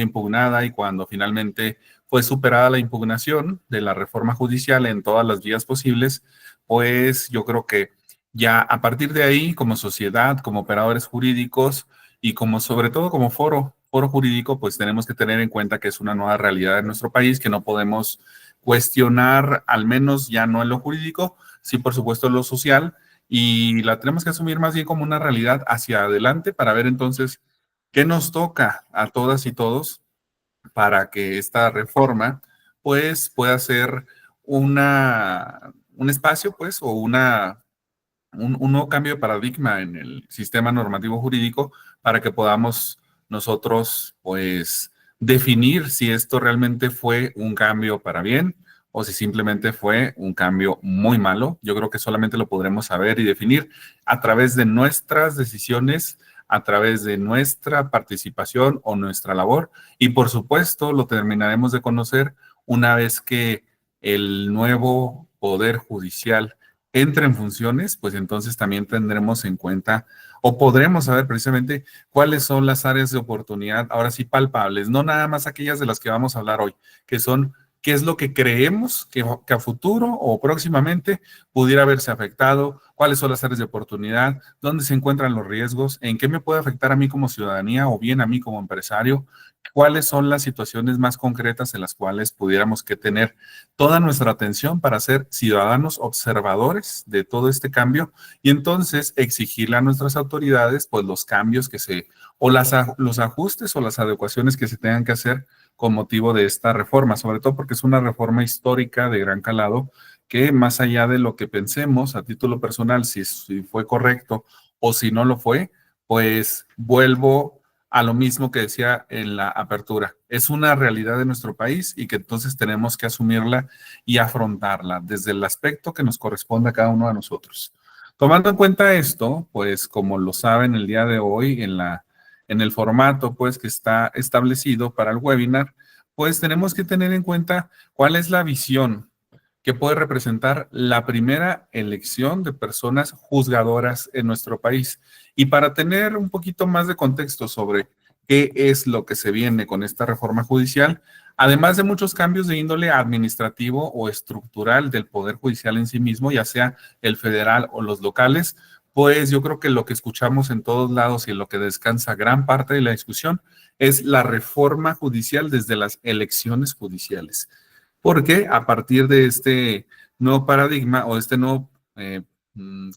impugnada y cuando finalmente fue superada la impugnación de la reforma judicial en todas las vías posibles, pues yo creo que ya a partir de ahí, como sociedad, como operadores jurídicos y como sobre todo como foro jurídico, pues tenemos que tener en cuenta que es una nueva realidad en nuestro país, que no podemos cuestionar, al menos ya no en lo jurídico, sí por supuesto en lo social, y la tenemos que asumir más bien como una realidad hacia adelante para ver entonces qué nos toca a todas y todos para que esta reforma pues pueda ser un espacio pues o un nuevo cambio de paradigma en el sistema normativo jurídico para que podamos nosotros, pues, definir si esto realmente fue un cambio para bien o si simplemente fue un cambio muy malo. Yo creo que solamente lo podremos saber y definir a través de nuestras decisiones, a través de nuestra participación o nuestra labor. Y por supuesto, lo terminaremos de conocer una vez que el nuevo Poder Judicial entre en funciones, pues entonces también tendremos en cuenta o podremos saber precisamente cuáles son las áreas de oportunidad, ahora sí palpables, no nada más aquellas de las que vamos a hablar hoy, que son qué es lo que creemos que a futuro o próximamente pudiera haberse afectado, cuáles son las áreas de oportunidad, dónde se encuentran los riesgos, en qué me puede afectar a mí como ciudadanía o bien a mí como empresario, cuáles son las situaciones más concretas en las cuales pudiéramos que tener toda nuestra atención para ser ciudadanos observadores de todo este cambio y entonces exigirle a nuestras autoridades pues los cambios que o los ajustes o las adecuaciones que se tengan que hacer con motivo de esta reforma, sobre todo porque es una reforma histórica de gran calado que más allá de lo que pensemos a título personal, si fue correcto o si no lo fue, pues vuelvo a lo mismo que decía en la apertura. Es una realidad de nuestro país y que entonces tenemos que asumirla y afrontarla desde el aspecto que nos corresponde a cada uno de nosotros. Tomando en cuenta esto, pues como lo saben el día de hoy en el formato pues que está establecido para el webinar, pues tenemos que tener en cuenta cuál es la visión que puede representar la primera elección de personas juzgadoras en nuestro país. Y para tener un poquito más de contexto sobre qué es lo que se viene con esta reforma judicial, además de muchos cambios de índole administrativo o estructural del Poder Judicial en sí mismo, ya sea el federal o los locales, pues yo creo que lo que escuchamos en todos lados y en lo que descansa gran parte de la discusión es la reforma judicial desde las elecciones judiciales. Porque a partir de este nuevo paradigma o este nuevo,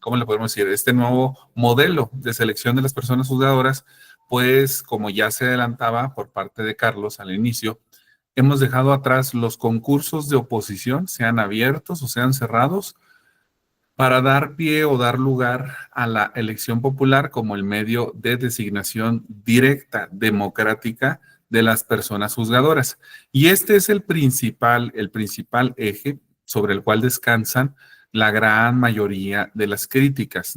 ¿cómo le podemos decir? Este nuevo modelo de selección de las personas juzgadoras, pues como ya se adelantaba por parte de Carlos al inicio, hemos dejado atrás los concursos de oposición, sean abiertos o sean cerrados, para dar pie o dar lugar a la elección popular como el medio de designación directa, democrática de las personas juzgadoras. Y este es el principal eje sobre el cual descansan la gran mayoría de las críticas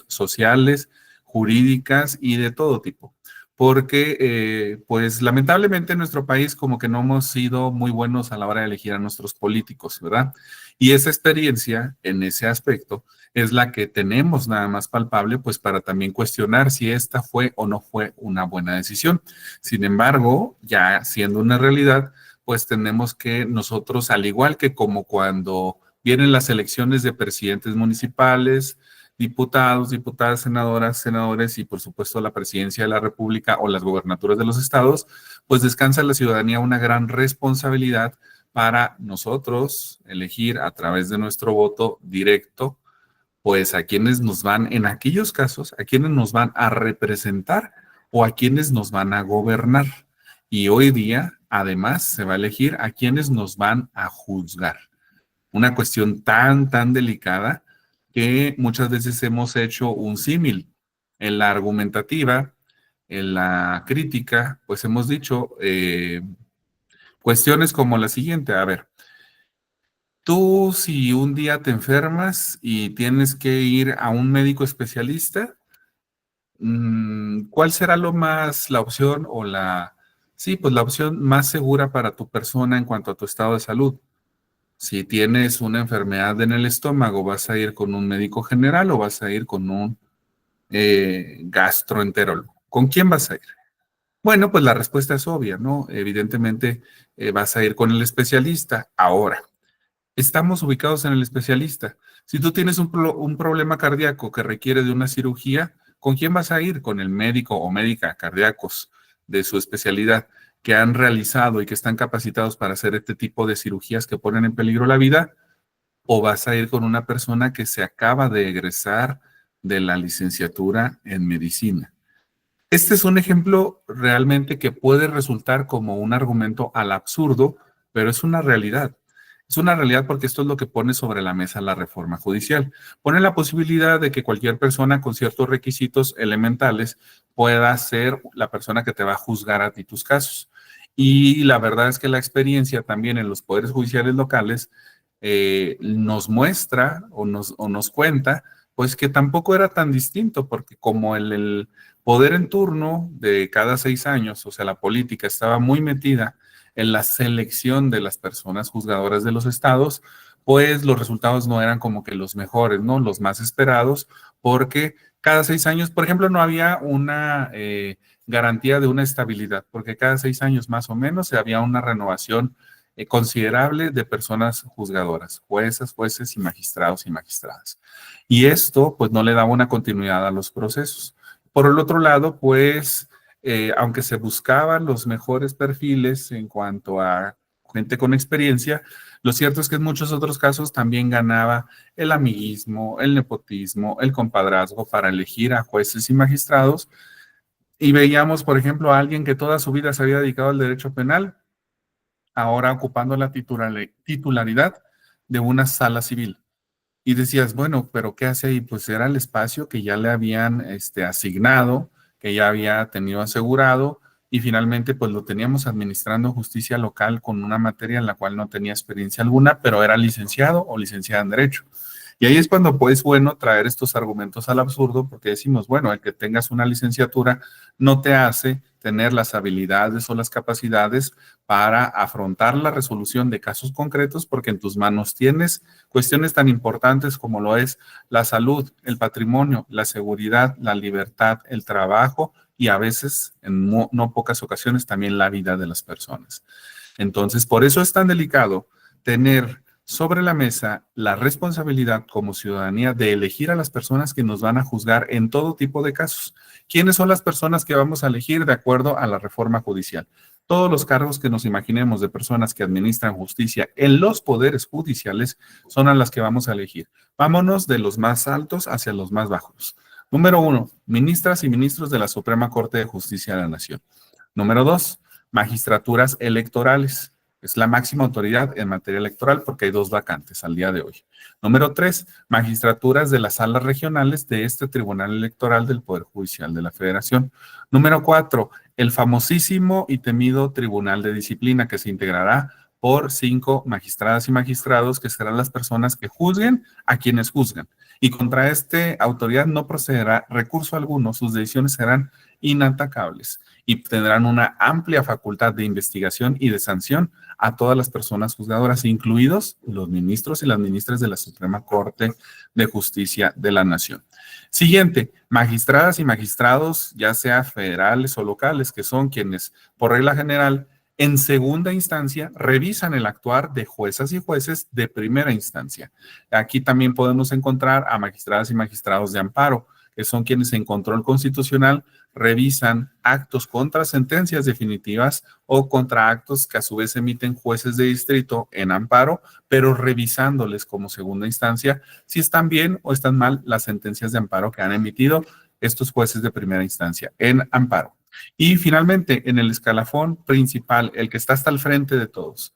sociales, jurídicas y de todo tipo. Porque, pues, lamentablemente en nuestro país como que no hemos sido muy buenos a la hora de elegir a nuestros políticos, ¿verdad? Y esa experiencia en ese aspecto es la que tenemos nada más palpable, pues para también cuestionar si esta fue o no fue una buena decisión. Sin embargo, ya siendo una realidad, pues tenemos que nosotros, al igual que como cuando vienen las elecciones de presidentes municipales, diputados, diputadas, senadoras, senadores y por supuesto la presidencia de la República o las gobernaturas de los estados, pues descansa en la ciudadanía una gran responsabilidad para nosotros elegir a través de nuestro voto directo, pues a quienes nos van, en aquellos casos, a quienes nos van a representar o a quienes nos van a gobernar. Y hoy día, además, se va a elegir a quienes nos van a juzgar. Una cuestión tan delicada que muchas veces hemos hecho un símil. En la argumentativa, en la crítica, pues hemos dicho cuestiones como la siguiente. A ver, tú, si un día te enfermas y tienes que ir a un médico especialista, ¿cuál será la opción o sí, pues la opción más segura para tu persona en cuanto a tu estado de salud? Si tienes una enfermedad en el estómago, ¿vas a ir con un médico general o vas a ir con un gastroenterólogo? ¿Con quién vas a ir? Bueno, pues la respuesta es obvia, ¿no? Evidentemente vas a ir con el especialista. Ahora, estamos ubicados en el especialista. Si tú tienes un problema cardíaco que requiere de una cirugía, ¿con quién vas a ir? ¿Con el médico o médica cardíacos de su especialidad que han realizado y que están capacitados para hacer este tipo de cirugías que ponen en peligro la vida? ¿O vas a ir con una persona que se acaba de egresar de la licenciatura en medicina? Este es un ejemplo realmente que puede resultar como un argumento al absurdo, pero es una realidad. Es una realidad porque esto es lo que pone sobre la mesa la reforma judicial. Pone la posibilidad de que cualquier persona con ciertos requisitos elementales pueda ser la persona que te va a juzgar a ti tus casos. Y la verdad es que la experiencia también en los poderes judiciales locales nos muestra o nos cuenta, pues que tampoco era tan distinto, porque como el poder en turno de cada 6 años, o sea, la política estaba muy metida en la selección de las personas juzgadoras de los estados, pues los resultados no eran como que los mejores, ¿no? Los más esperados, porque cada 6 años, por ejemplo, no había una garantía de una estabilidad, porque cada 6 años más o menos había una renovación considerable de personas juzgadoras, jueces, jueces y magistrados y magistradas. Y esto, pues, no le daba una continuidad a los procesos. Por el otro lado, pues, aunque se buscaban los mejores perfiles en cuanto a gente con experiencia, lo cierto es que en muchos otros casos también ganaba el amiguismo, el nepotismo, el compadrazgo para elegir a jueces y magistrados. Y veíamos, por ejemplo, a alguien que toda su vida se había dedicado al derecho penal, ahora ocupando la titularidad de una sala civil. Y decías, bueno, pero ¿qué hace ahí? Pues era el espacio que ya le habían asignado, que ya había tenido asegurado, y finalmente pues lo teníamos administrando justicia local con una materia en la cual no tenía experiencia alguna, pero era licenciado o licenciada en Derecho. Y ahí es cuando pues bueno traer estos argumentos al absurdo, porque decimos, bueno, el que tengas una licenciatura no te hace tener las habilidades o las capacidades para afrontar la resolución de casos concretos, porque en tus manos tienes cuestiones tan importantes como lo es la salud, el patrimonio, la seguridad, la libertad, el trabajo y a veces, en no pocas ocasiones, también la vida de las personas. Entonces, por eso es tan delicado tener sobre la mesa la responsabilidad como ciudadanía de elegir a las personas que nos van a juzgar en todo tipo de casos. ¿Quiénes son las personas que vamos a elegir de acuerdo a la reforma judicial? Todos los cargos que nos imaginemos de personas que administran justicia en los poderes judiciales son a las que vamos a elegir. Vámonos de los más altos hacia los más bajos. Número 1, ministras y ministros de la Suprema Corte de Justicia de la Nación. Número 2, magistraturas electorales. Es la máxima autoridad en materia electoral porque hay 2 vacantes al día de hoy. Número 3, magistraturas de las salas regionales de este Tribunal Electoral del Poder Judicial de la Federación. Número 4, el famosísimo y temido Tribunal de Disciplina, que se integrará por 5 magistradas y magistrados que serán las personas que juzguen a quienes juzgan. Y contra esta autoridad no procederá recurso alguno, sus decisiones serán inatacables y tendrán una amplia facultad de investigación y de sanción a todas las personas juzgadoras, incluidos los ministros y las ministras de la Suprema Corte de Justicia de la Nación. Siguiente, magistradas y magistrados, ya sea federales o locales, que son quienes, por regla general, en segunda instancia, revisan el actuar de juezas y jueces de primera instancia. Aquí también podemos encontrar a magistradas y magistrados de amparo, que son quienes en control constitucional revisan actos contra sentencias definitivas o contra actos que a su vez emiten jueces de distrito en amparo, pero revisándoles como segunda instancia si están bien o están mal las sentencias de amparo que han emitido estos jueces de primera instancia en amparo. Y finalmente, en el escalafón principal, el que está hasta el frente de todos,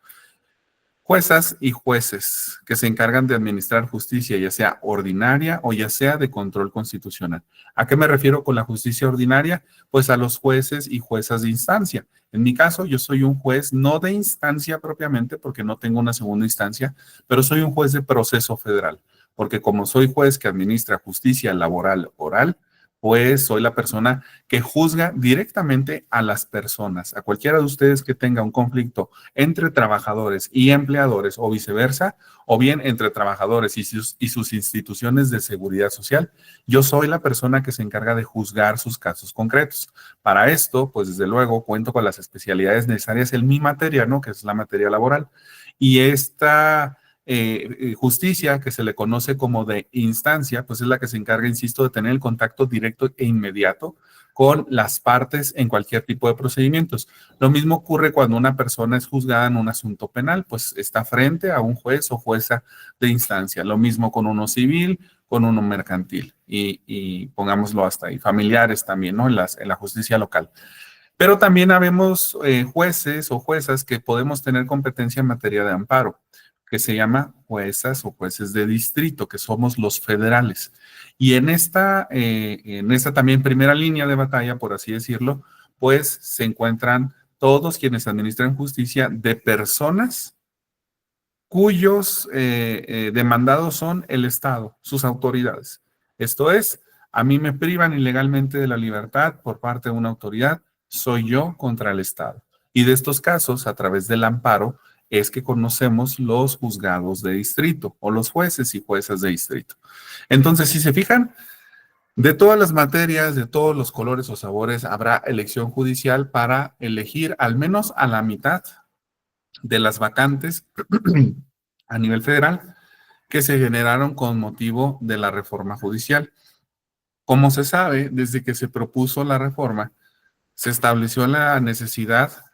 juezas y jueces que se encargan de administrar justicia, ya sea ordinaria o ya sea de control constitucional. ¿A qué me refiero con la justicia ordinaria? Pues a los jueces y juezas de instancia. En mi caso, yo soy un juez no de instancia propiamente, porque no tengo una segunda instancia, pero soy un juez de proceso federal, porque como soy juez que administra justicia laboral oral, pues soy la persona que juzga directamente a las personas. A cualquiera de ustedes que tenga un conflicto entre trabajadores y empleadores o viceversa, o bien entre trabajadores y sus instituciones de seguridad social, yo soy la persona que se encarga de juzgar sus casos concretos. Para esto, pues desde luego cuento con las especialidades necesarias en mi materia, ¿no? Que es la materia laboral. Y esta justicia, que se le conoce como de instancia, pues es la que se encarga, insisto, de tener el contacto directo e inmediato con las partes en cualquier tipo de procedimientos. Lo mismo ocurre cuando una persona es juzgada en un asunto penal, pues está frente a un juez o jueza de instancia. Lo mismo con uno civil, con uno mercantil y pongámoslo hasta ahí, familiares también, ¿no? En la justicia local. Pero también habemos jueces o juezas que podemos tener competencia en materia de amparo, que se llama juezas o jueces de distrito, que somos los federales. Y en esta también primera línea de batalla, por así decirlo, pues se encuentran todos quienes administran justicia de personas cuyos demandados son el Estado, sus autoridades. Esto es, a mí me privan ilegalmente de la libertad por parte de una autoridad, soy yo contra el Estado. Y de estos casos, a través del amparo, es que conocemos los juzgados de distrito o los jueces y juezas de distrito. Entonces, si se fijan, de todas las materias, de todos los colores o sabores, habrá elección judicial para elegir al menos a la mitad de las vacantes a nivel federal que se generaron con motivo de la reforma judicial. Como se sabe, desde que se propuso la reforma, se estableció la necesidad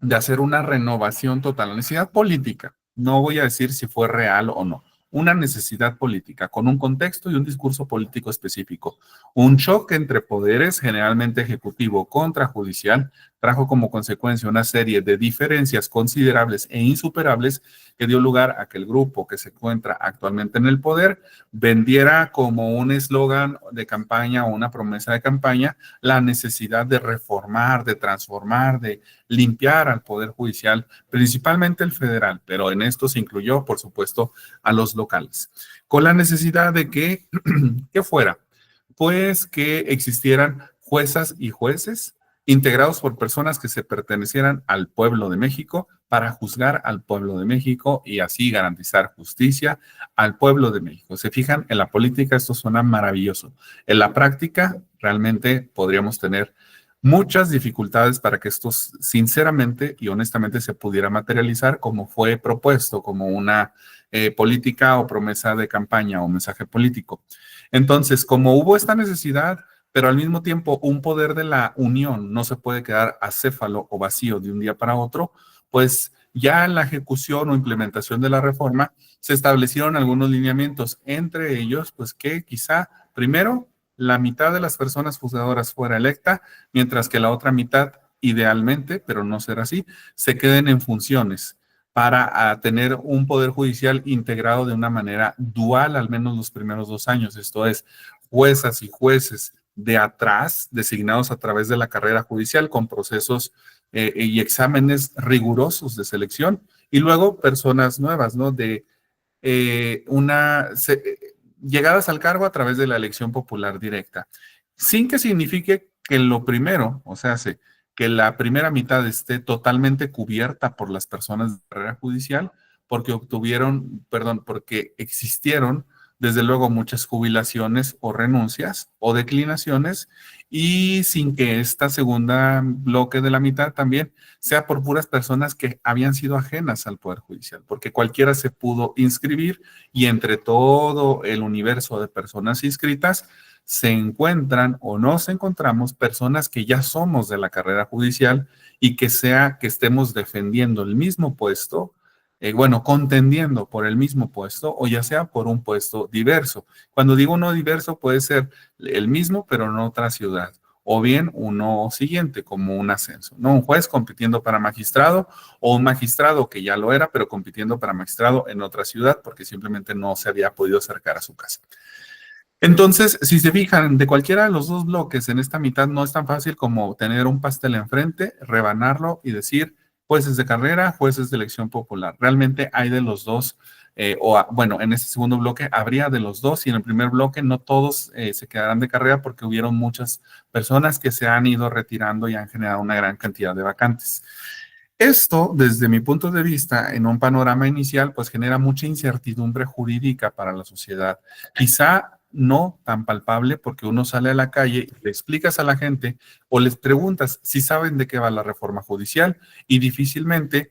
de hacer una renovación total, la necesidad política. No voy a decir si fue real o no. Una necesidad política con un contexto y un discurso político específico. Un choque entre poderes, generalmente ejecutivo contra judicial, trajo como consecuencia una serie de diferencias considerables e insuperables que dio lugar a que el grupo que se encuentra actualmente en el poder vendiera como un eslogan de campaña o una promesa de campaña la necesidad de reformar, de transformar, de limpiar al Poder Judicial, principalmente el federal, pero en esto se incluyó, por supuesto, a los locales, con la necesidad de que, ¿qué fuera? Pues que existieran juezas y jueces integrados por personas que se pertenecieran al pueblo de México para juzgar al pueblo de México y así garantizar justicia al pueblo de México. Se fijan, en la política esto suena maravilloso. En la práctica realmente podríamos tener muchas dificultades para que esto sinceramente y honestamente se pudiera materializar como fue propuesto, como una política o promesa de campaña o mensaje político. Entonces, como hubo esta necesidad, pero al mismo tiempo un poder de la unión no se puede quedar acéfalo o vacío de un día para otro, pues ya en la ejecución o implementación de la reforma se establecieron algunos lineamientos, entre ellos, pues que quizá primero la mitad de las personas juzgadoras fuera electa, mientras que la otra mitad, idealmente, pero no será así, se queden en funciones para tener un poder judicial integrado de una manera dual, al menos los primeros 2 años. Esto es, juezas y jueces de atrás, designados a través de la carrera judicial con procesos y exámenes rigurosos de selección, y luego personas nuevas, ¿no? De llegadas al cargo a través de la elección popular directa, sin que signifique que lo primero, o sea, que la primera mitad esté totalmente cubierta por las personas de carrera judicial, porque porque existieron desde luego muchas jubilaciones o renuncias o declinaciones y sin que esta segunda bloque de la mitad también sea por puras personas que habían sido ajenas al Poder Judicial, porque cualquiera se pudo inscribir y entre todo el universo de personas inscritas se encuentran o nos encontramos personas que ya somos de la carrera judicial y que sea que estemos defendiendo el mismo puesto, contendiendo por el mismo puesto o ya sea por un puesto diverso. Cuando digo no diverso puede ser el mismo pero en otra ciudad o bien uno siguiente como un ascenso, ¿no? Un juez compitiendo para magistrado o un magistrado que ya lo era pero compitiendo para magistrado en otra ciudad porque simplemente no se había podido acercar a su casa. Entonces, si se fijan, de cualquiera de los dos bloques en esta mitad no es tan fácil como tener un pastel enfrente, rebanarlo y decir, jueces de carrera, jueces de elección popular. Realmente hay de los dos, bueno, en este segundo bloque habría de los dos y en el primer bloque no todos se quedarán de carrera porque hubieron muchas personas que se han ido retirando y han generado una gran cantidad de vacantes. Esto, desde mi punto de vista, en un panorama inicial, pues genera mucha incertidumbre jurídica para la sociedad. Quizá no tan palpable porque uno sale a la calle y le explicas a la gente o les preguntas si saben de qué va la reforma judicial y difícilmente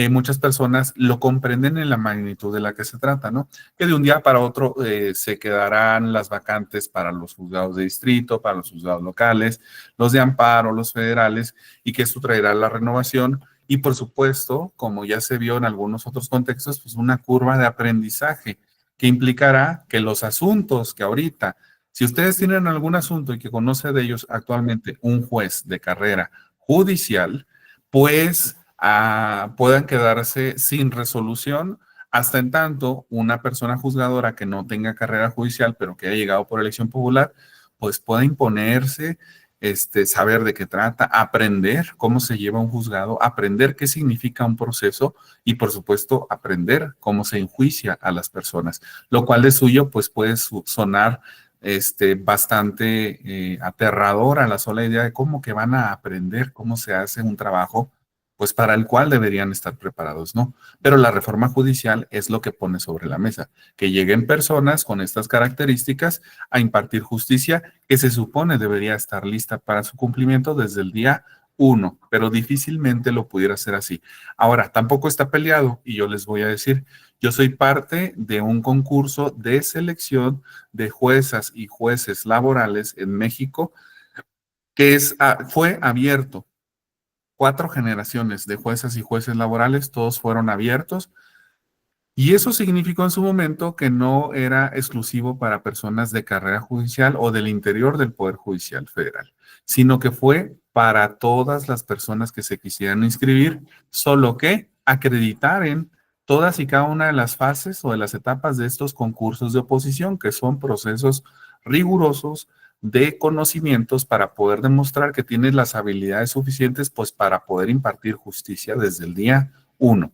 muchas personas lo comprenden en la magnitud de la que se trata, ¿no? Que de un día para otro se quedarán las vacantes para los juzgados de distrito, para los juzgados locales, los de amparo, los federales, y que esto traerá la renovación y por supuesto, como ya se vio en algunos otros contextos, pues una curva de aprendizaje que implicará que los asuntos que ahorita, si ustedes tienen algún asunto y que conoce de ellos actualmente un juez de carrera judicial, pues puedan quedarse sin resolución hasta en tanto una persona juzgadora que no tenga carrera judicial, pero que haya llegado por elección popular, pues pueda imponerse, saber de qué trata, aprender cómo se lleva un juzgado, aprender qué significa un proceso y, por supuesto, aprender cómo se enjuicia a las personas, lo cual de suyo, pues puede sonar bastante aterrador a la sola idea de cómo que van a aprender cómo se hace un trabajo, pues para el cual deberían estar preparados, ¿no? Pero la reforma judicial es lo que pone sobre la mesa, que lleguen personas con estas características a impartir justicia que se supone debería estar lista para su cumplimiento desde el día 1, pero difícilmente lo pudiera hacer así. Ahora, tampoco está peleado y yo les voy a decir, yo soy parte de un concurso de selección de juezas y jueces laborales en México que fue abierto. 4 generaciones de juezas y jueces laborales, todos fueron abiertos. Y eso significó en su momento que no era exclusivo para personas de carrera judicial o del interior del Poder Judicial Federal, sino que fue para todas las personas que se quisieran inscribir, solo que acreditaren todas y cada una de las fases o de las etapas de estos concursos de oposición, que son procesos rigurosos de conocimientos para poder demostrar que tienes las habilidades suficientes, pues para poder impartir justicia desde el día 1.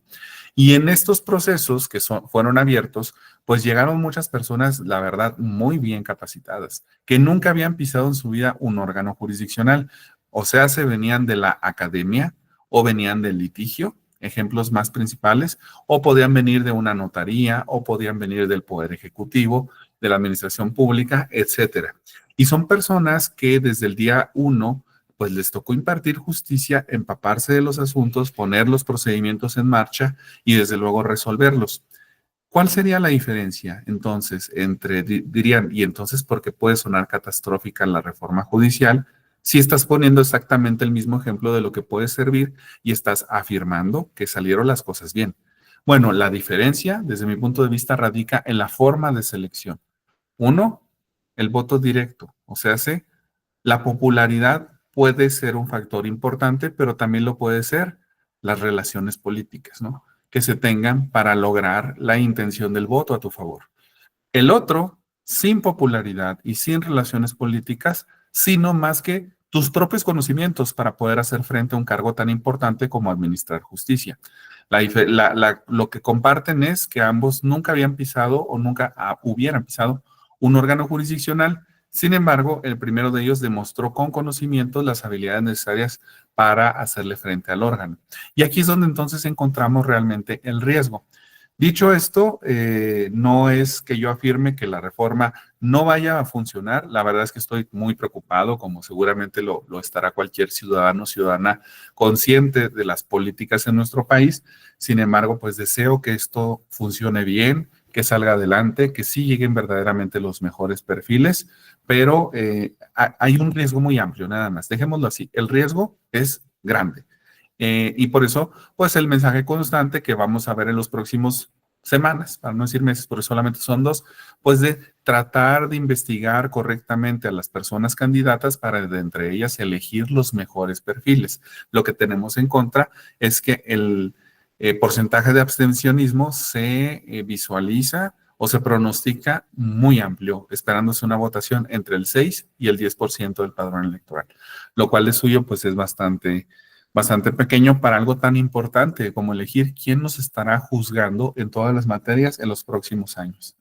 Y en estos procesos que fueron abiertos, pues llegaron muchas personas, la verdad, muy bien capacitadas, que nunca habían pisado en su vida un órgano jurisdiccional. O sea, se venían de la academia o venían del litigio, ejemplos más principales, o podían venir de una notaría, o podían venir del Poder Ejecutivo, de la Administración Pública, etcétera. Y son personas que desde el día 1 pues les tocó impartir justicia, empaparse de los asuntos, poner los procedimientos en marcha y desde luego resolverlos. ¿Cuál sería la diferencia entonces entre, dirían, y entonces por qué puede sonar catastrófica la reforma judicial si estás poniendo exactamente el mismo ejemplo de lo que puede servir y estás afirmando que salieron las cosas bien? Bueno, la diferencia desde mi punto de vista radica en la forma de selección. Uno, el voto directo, o sea, la popularidad puede ser un factor importante, pero también lo puede ser las relaciones políticas, ¿no? Que se tengan para lograr la intención del voto a tu favor. El otro, sin popularidad y sin relaciones políticas, sino más que tus propios conocimientos para poder hacer frente a un cargo tan importante como administrar justicia. Lo que comparten es que ambos nunca habían pisado o nunca hubieran pisado un órgano jurisdiccional. Sin embargo, el primero de ellos demostró con conocimientos las habilidades necesarias para hacerle frente al órgano. Y aquí es donde entonces encontramos realmente el riesgo. Dicho esto, no es que yo afirme que la reforma no vaya a funcionar. La verdad es que estoy muy preocupado, como seguramente lo estará cualquier ciudadano o ciudadana consciente de las políticas en nuestro país. Sin embargo, pues deseo que esto funcione bien, que salga adelante, que sí lleguen verdaderamente los mejores perfiles, pero hay un riesgo muy amplio, nada más. Dejémoslo así, el riesgo es grande. Y por eso, pues el mensaje constante que vamos a ver en los próximos semanas, para no decir meses, porque solamente son 2, pues de tratar de investigar correctamente a las personas candidatas para de entre ellas elegir los mejores perfiles. Lo que tenemos en contra es que el porcentaje de abstencionismo se visualiza o se pronostica muy amplio, esperándose una votación entre el 6 y el 10% del padrón electoral, lo cual de suyo pues es bastante bastante pequeño para algo tan importante como elegir quién nos estará juzgando en todas las materias en los próximos años.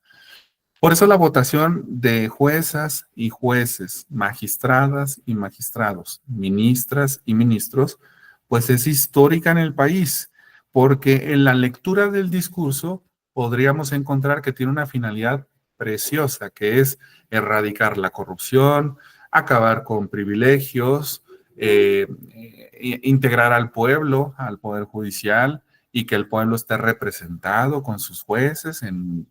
Por eso la votación de juezas y jueces, magistradas y magistrados, ministras y ministros, pues es histórica en el país, porque en la lectura del discurso podríamos encontrar que tiene una finalidad preciosa, que es erradicar la corrupción, acabar con privilegios, integrar al pueblo, al poder judicial, y que el pueblo esté representado con sus jueces en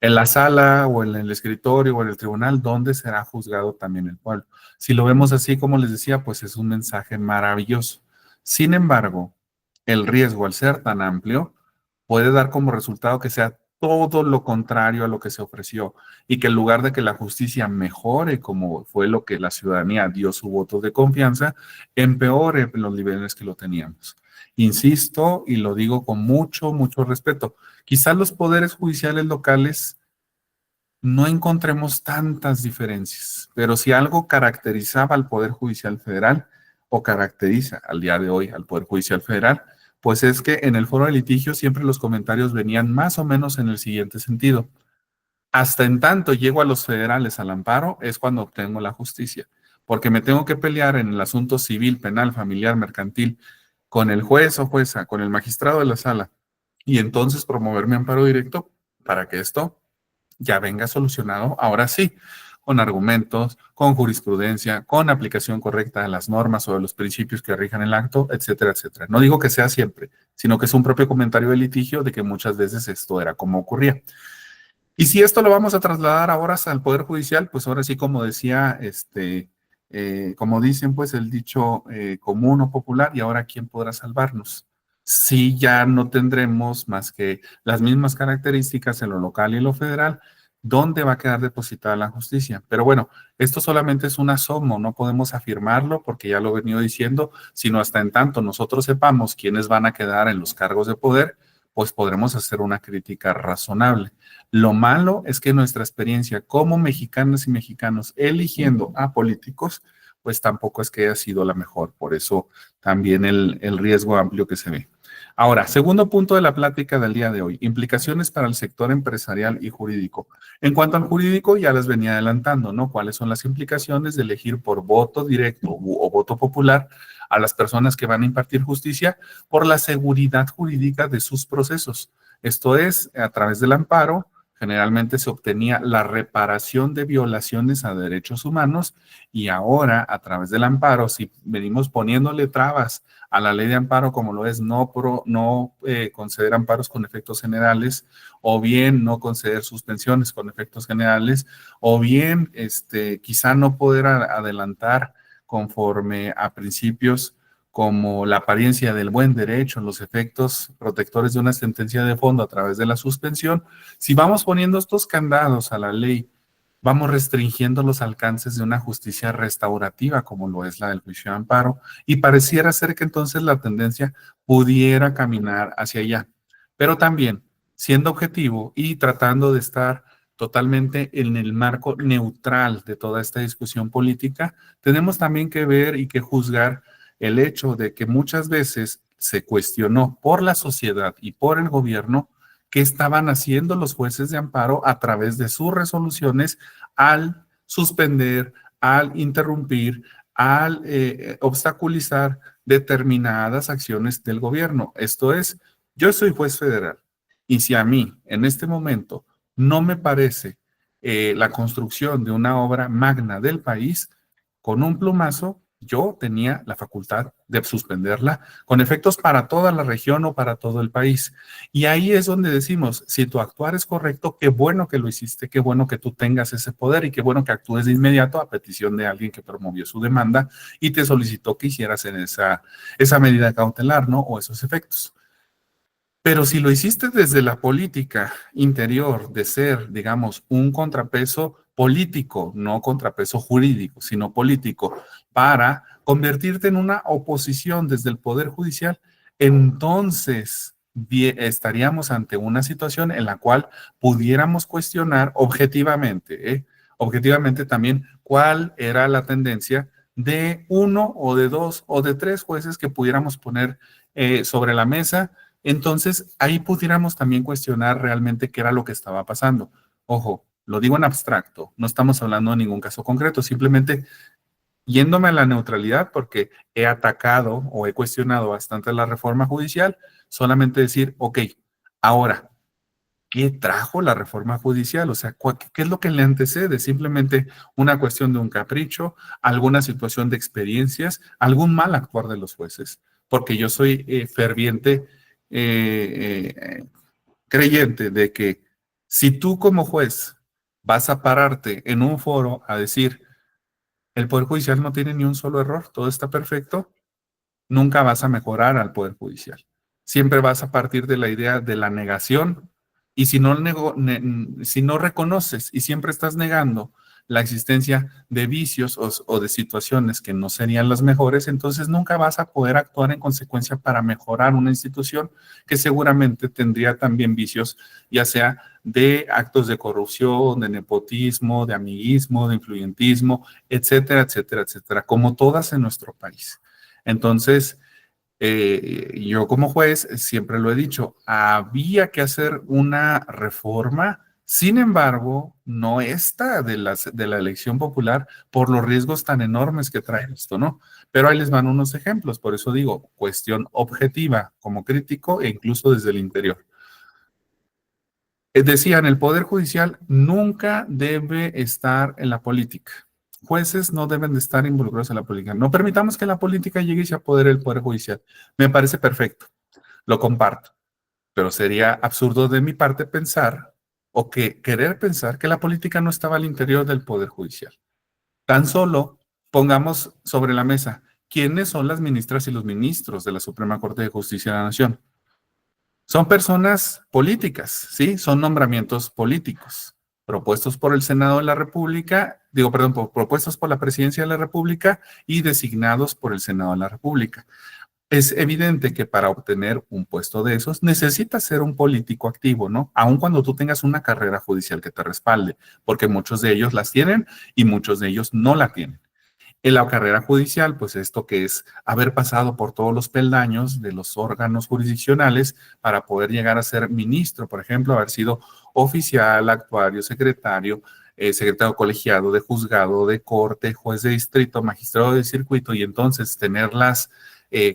la sala o en el escritorio o en el tribunal donde será juzgado también el pueblo. Si lo vemos así, como les decía, pues es un mensaje maravilloso. Sin embargo, el riesgo al ser tan amplio puede dar como resultado que sea todo lo contrario a lo que se ofreció y que en lugar de que la justicia mejore, como fue lo que la ciudadanía dio su voto de confianza, empeore los niveles que lo teníamos. Insisto, y lo digo con mucho, mucho respeto, quizás los poderes judiciales locales no encontremos tantas diferencias, pero si algo caracterizaba al Poder Judicial Federal o caracteriza al día de hoy al Poder Judicial Federal, pues es que en el foro de litigio siempre los comentarios venían más o menos en el siguiente sentido. Hasta en tanto llego a los federales al amparo es cuando obtengo la justicia, porque me tengo que pelear en el asunto civil, penal, familiar, mercantil, con el juez o jueza, con el magistrado de la sala, y entonces promover mi amparo directo para que esto ya venga solucionado, ahora sí, con argumentos, con jurisprudencia, con aplicación correcta de las normas o de los principios que rijan el acto, etcétera, etcétera. No digo que sea siempre, sino que es un propio comentario de litigio de que muchas veces esto era como ocurría. Y si esto lo vamos a trasladar ahora al Poder Judicial, pues ahora sí, como decía, como dicen, pues el dicho común o popular, y ahora ¿quién podrá salvarnos? Si ya no tendremos más que las mismas características en lo local y en lo federal, ¿dónde va a quedar depositada la justicia? Pero bueno, esto solamente es un asomo, no podemos afirmarlo porque ya lo he venido diciendo, sino hasta en tanto nosotros sepamos quiénes van a quedar en los cargos de poder, pues podremos hacer una crítica razonable. Lo malo es que nuestra experiencia como mexicanas y mexicanos eligiendo a políticos, pues tampoco es que haya sido la mejor. Por eso también el riesgo amplio que se ve. Ahora, segundo punto de la plática del día de hoy, implicaciones para el sector empresarial y jurídico. En cuanto al jurídico, ya les venía adelantando, ¿no? ¿Cuáles son las implicaciones de elegir por voto directo o voto popular a las personas que van a impartir justicia por la seguridad jurídica de sus procesos? Esto es, a través del amparo, generalmente se obtenía la reparación de violaciones a derechos humanos y ahora a través del amparo, si venimos poniéndole trabas a la ley de amparo como lo es no conceder amparos con efectos generales o bien no conceder suspensiones con efectos generales o bien quizá no poder adelantar conforme a principios como la apariencia del buen derecho, los efectos protectores de una sentencia de fondo a través de la suspensión, si vamos poniendo estos candados a la ley, vamos restringiendo los alcances de una justicia restaurativa como lo es la del juicio de amparo y pareciera ser que entonces la tendencia pudiera caminar hacia allá. Pero también, siendo objetivo y tratando de estar totalmente en el marco neutral de toda esta discusión política, tenemos también que ver y que juzgar el hecho de que muchas veces se cuestionó por la sociedad y por el gobierno qué estaban haciendo los jueces de amparo a través de sus resoluciones al suspender, al interrumpir, al obstaculizar determinadas acciones del gobierno. Esto es, yo soy juez federal y si a mí en este momento no me parece la construcción de una obra magna del país, con un plumazo yo tenía la facultad de suspenderla con efectos para toda la región o para todo el país. Y ahí es donde decimos, si tu actuar es correcto, qué bueno que lo hiciste, qué bueno que tú tengas ese poder y qué bueno que actúes de inmediato a petición de alguien que promovió su demanda y te solicitó que hicieras en esa medida cautelar, ¿no? O esos efectos. Pero si lo hiciste desde la política interior de ser, digamos, un contrapeso político, no contrapeso jurídico, sino político, para convertirte en una oposición desde el Poder Judicial, entonces estaríamos ante una situación en la cual pudiéramos cuestionar objetivamente, objetivamente también cuál era la tendencia de uno o de dos o de tres jueces que pudiéramos poner sobre la mesa. Entonces, ahí pudiéramos también cuestionar realmente qué era lo que estaba pasando. Ojo, lo digo en abstracto, no estamos hablando de ningún caso concreto, simplemente yéndome a la neutralidad porque he atacado o he cuestionado bastante la reforma judicial, solamente decir, ok, ahora, ¿qué trajo la reforma judicial? O sea, ¿qué es lo que le antecede? Simplemente una cuestión de un capricho, alguna situación de experiencias, algún mal actuar de los jueces. Porque yo soy ferviente creyente de que si tú como juez vas a pararte en un foro a decir, el Poder Judicial no tiene ni un solo error, todo está perfecto, nunca vas a mejorar al Poder Judicial. Siempre vas a partir de la idea de la negación y si no reconoces y siempre estás negando la existencia de vicios o de situaciones que no serían las mejores, entonces nunca vas a poder actuar en consecuencia para mejorar una institución que seguramente tendría también vicios, ya sea de actos de corrupción, de nepotismo, de amiguismo, de influyentismo, etcétera, etcétera, etcétera, como todas en nuestro país. Entonces, yo como juez siempre lo he dicho, había que hacer una reforma, sin embargo, no esta de la elección popular por los riesgos tan enormes que trae esto, ¿no? Pero ahí les van unos ejemplos, por eso digo, cuestión objetiva como crítico e incluso desde el interior. Decían, el Poder Judicial nunca debe estar en la política. Jueces no deben de estar involucrados en la política. No permitamos que la política llegue y se apodere del Poder Judicial. Me parece perfecto, lo comparto, pero sería absurdo de mi parte pensar o que querer pensar que la política no estaba al interior del Poder Judicial. Tan solo pongamos sobre la mesa quiénes son las ministras y los ministros de la Suprema Corte de Justicia de la Nación. Son personas políticas, ¿sí? Son nombramientos políticos, propuestos por el Senado de la República, digo, perdón, propuestos por la Presidencia de la República y designados por el Senado de la República. Es evidente que para obtener un puesto de esos necesitas ser un político activo, ¿no? Aun cuando tú tengas una carrera judicial que te respalde, porque muchos de ellos las tienen y muchos de ellos no la tienen. En la carrera judicial, pues esto que es haber pasado por todos los peldaños de los órganos jurisdiccionales para poder llegar a ser ministro, por ejemplo, haber sido oficial, actuario, secretario, secretario colegiado de juzgado, de corte, juez de distrito, magistrado de circuito y entonces tener las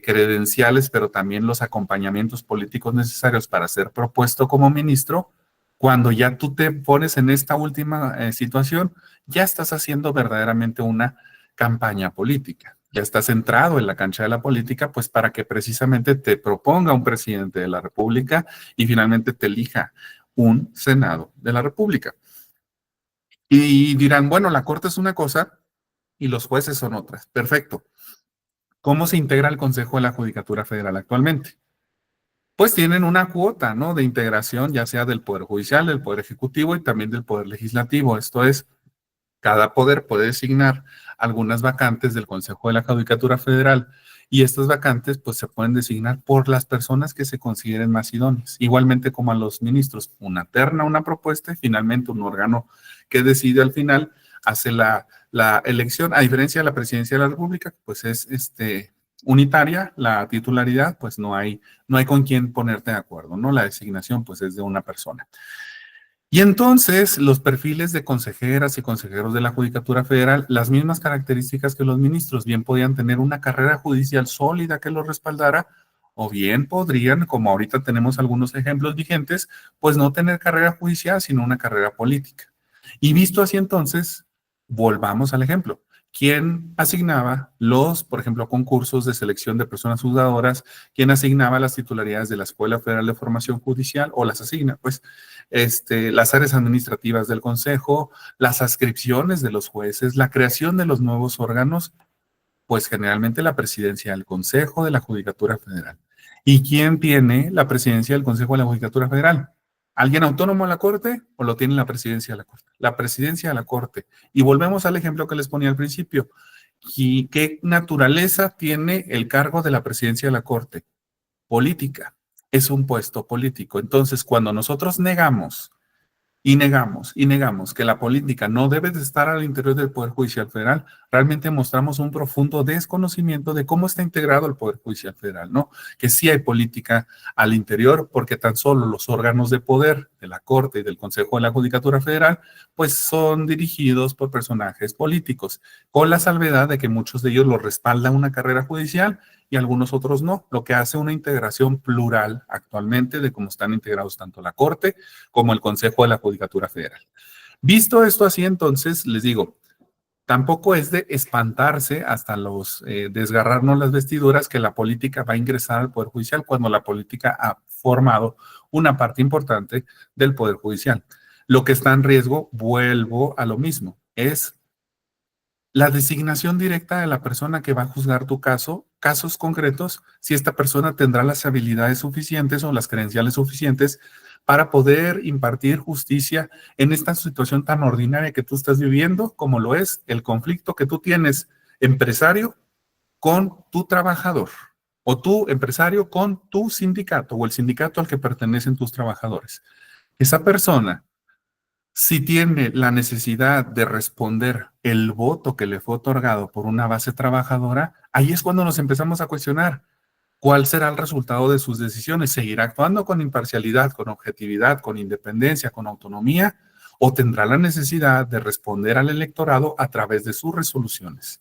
credenciales, pero también los acompañamientos políticos necesarios para ser propuesto como ministro. Cuando ya tú te pones en esta última situación, ya estás haciendo verdaderamente una campaña política. Ya estás centrado en la cancha de la política, pues para que precisamente te proponga un presidente de la República y finalmente te elija un Senado de la República. Y dirán, bueno, la Corte es una cosa y los jueces son otras. Perfecto. ¿Cómo se integra el Consejo de la Judicatura Federal actualmente? Pues tienen una cuota, ¿no? De integración, ya sea del Poder Judicial, del Poder Ejecutivo y también del Poder Legislativo. Esto es, cada poder puede designar algunas vacantes del Consejo de la Judicatura Federal y estas vacantes pues se pueden designar por las personas que se consideren más idóneas. Igualmente como a los ministros, una terna, una propuesta y finalmente un órgano que decide al final, hace la elección, a diferencia de la Presidencia de la República, pues es unitaria, la titularidad, pues no hay con quién ponerte de acuerdo, ¿no? La designación pues es de una persona. Y entonces los perfiles de consejeras y consejeros de la Judicatura Federal, las mismas características que los ministros, bien podían tener una carrera judicial sólida que los respaldara, o bien podrían, como ahorita tenemos algunos ejemplos vigentes, pues no tener carrera judicial, sino una carrera política. Y visto así entonces, volvamos al ejemplo. ¿Quién asignaba por ejemplo, concursos de selección de personas juzgadoras? ¿Quién asignaba las titularidades de la Escuela Federal de Formación Judicial o las asigna? Pues las áreas administrativas del Consejo, las adscripciones de los jueces, la creación de los nuevos órganos, pues generalmente la presidencia del Consejo de la Judicatura Federal. ¿Y quién tiene la presidencia del Consejo de la Judicatura Federal? ¿Alguien autónomo a la Corte o lo tiene la presidencia de la Corte? La presidencia de la Corte. Y volvemos al ejemplo que les ponía al principio. ¿Qué naturaleza tiene el cargo de la presidencia de la Corte? Política. Es un puesto político. Entonces, cuando nosotros negamos y negamos que la política no debe de estar al interior del Poder Judicial Federal, realmente mostramos un profundo desconocimiento de cómo está integrado el Poder Judicial Federal, ¿no? Que sí hay política al interior, porque tan solo los órganos de poder de la Corte y del Consejo de la Judicatura Federal, pues son dirigidos por personajes políticos, con la salvedad de que muchos de ellos lo respalda una carrera judicial y algunos otros no, lo que hace una integración plural actualmente de cómo están integrados tanto la Corte como el Consejo de la Judicatura Federal. Visto esto así, entonces, les digo, tampoco es de espantarse hasta los desgarrarnos las vestiduras que la política va a ingresar al Poder Judicial cuando la política ha formado una parte importante del Poder Judicial. Lo que está en riesgo, vuelvo a lo mismo, es la designación directa de la persona que va a juzgar tu caso, casos concretos, si esta persona tendrá las habilidades suficientes o las credenciales suficientes para poder impartir justicia en esta situación tan ordinaria que tú estás viviendo, como lo es el conflicto que tú tienes, empresario, con tu trabajador, o tú, empresario, con tu sindicato, o el sindicato al que pertenecen tus trabajadores. Esa persona, si tiene la necesidad de responder el voto que le fue otorgado por una base trabajadora, ahí es cuando nos empezamos a cuestionar cuál será el resultado de sus decisiones. ¿Seguirá actuando con imparcialidad, con objetividad, con independencia, con autonomía? ¿O tendrá la necesidad de responder al electorado a través de sus resoluciones?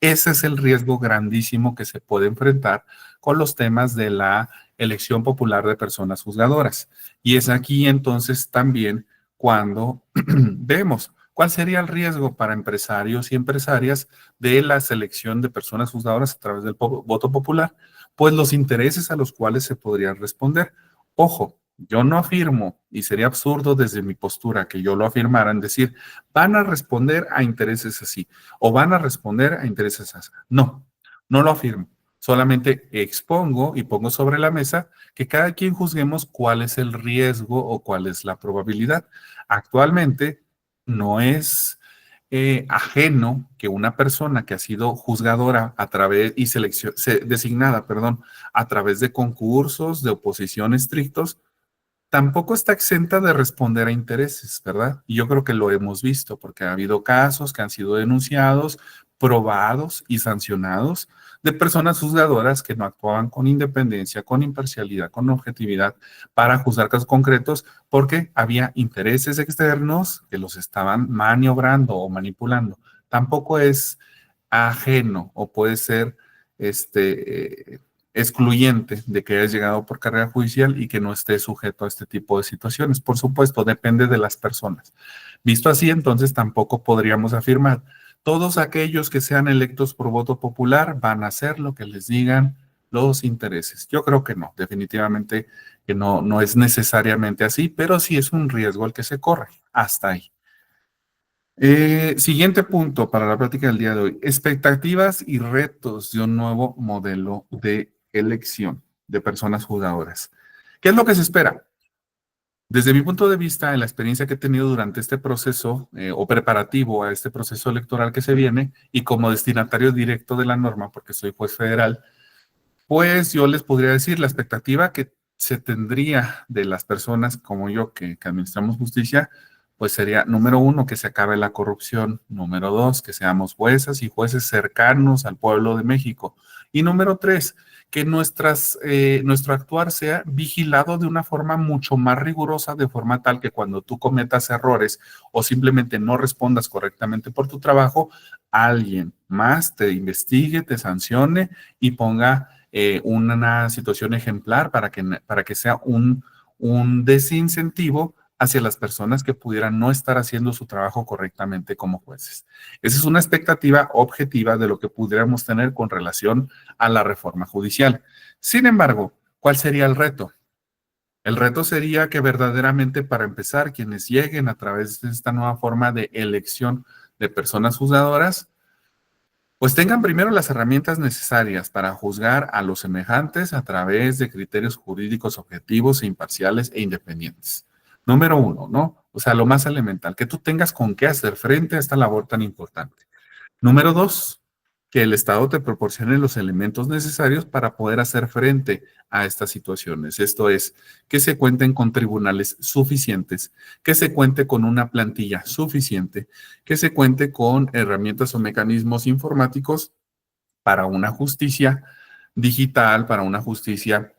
Ese es el riesgo grandísimo que se puede enfrentar con los temas de la elección popular de personas juzgadoras. Y es aquí entonces también cuando vemos cuál sería el riesgo para empresarios y empresarias de la selección de personas juzgadoras a través del voto popular, pues los intereses a los cuales se podrían responder. Ojo, yo no afirmo, y sería absurdo desde mi postura que yo lo afirmara, en decir, van a responder a intereses así, o van a responder a intereses así. No, no lo afirmo. Solamente expongo y pongo sobre la mesa que cada quien juzguemos cuál es el riesgo o cuál es la probabilidad. Actualmente no es ajeno que una persona que ha sido juzgadora a través y designada, perdón, a través de concursos de oposición estrictos, tampoco está exenta de responder a intereses, ¿verdad? Y yo creo que lo hemos visto porque ha habido casos que han sido denunciados, probados y sancionados de personas juzgadoras que no actuaban con independencia, con imparcialidad, con objetividad para juzgar casos concretos porque había intereses externos que los estaban maniobrando o manipulando. Tampoco es ajeno o puede ser excluyente de que hayas llegado por carrera judicial y que no esté sujeto a este tipo de situaciones. Por supuesto, depende de las personas. Visto así, entonces tampoco podríamos afirmar, todos aquellos que sean electos por voto popular van a hacer lo que les digan los intereses. Yo creo que no, definitivamente que no, no es necesariamente así, pero sí es un riesgo el que se corre. Hasta ahí. Siguiente punto para la práctica del día de hoy. Expectativas y retos de un nuevo modelo de elección de personas juzgadoras. ¿Qué es lo que se espera? Desde mi punto de vista, en la experiencia que he tenido durante este proceso o preparativo a este proceso electoral que se viene y como destinatario directo de la norma, porque soy juez federal, pues yo les podría decir la expectativa que se tendría de las personas como yo que administramos justicia, pues sería, número uno, que se acabe la corrupción, número dos, que seamos jueces y jueces cercanos al pueblo de México, y número tres, que nuestro actuar sea vigilado de una forma mucho más rigurosa, de forma tal que cuando tú cometas errores o simplemente no respondas correctamente por tu trabajo, alguien más te investigue, te sancione y ponga una situación ejemplar para que sea un desincentivo hacia las personas que pudieran no estar haciendo su trabajo correctamente como jueces. Esa es una expectativa objetiva de lo que pudiéramos tener con relación a la reforma judicial. Sin embargo, ¿cuál sería el reto? El reto sería que verdaderamente para empezar, quienes lleguen a través de esta nueva forma de elección de personas juzgadoras, pues tengan primero las herramientas necesarias para juzgar a los semejantes a través de criterios jurídicos objetivos e imparciales e independientes. Número uno, ¿no? O sea, lo más elemental, que tú tengas con qué hacer frente a esta labor tan importante. Número dos, que el Estado te proporcione los elementos necesarios para poder hacer frente a estas situaciones. Esto es, que se cuenten con tribunales suficientes, que se cuente con una plantilla suficiente, que se cuente con herramientas o mecanismos informáticos para una justicia digital, para una justicia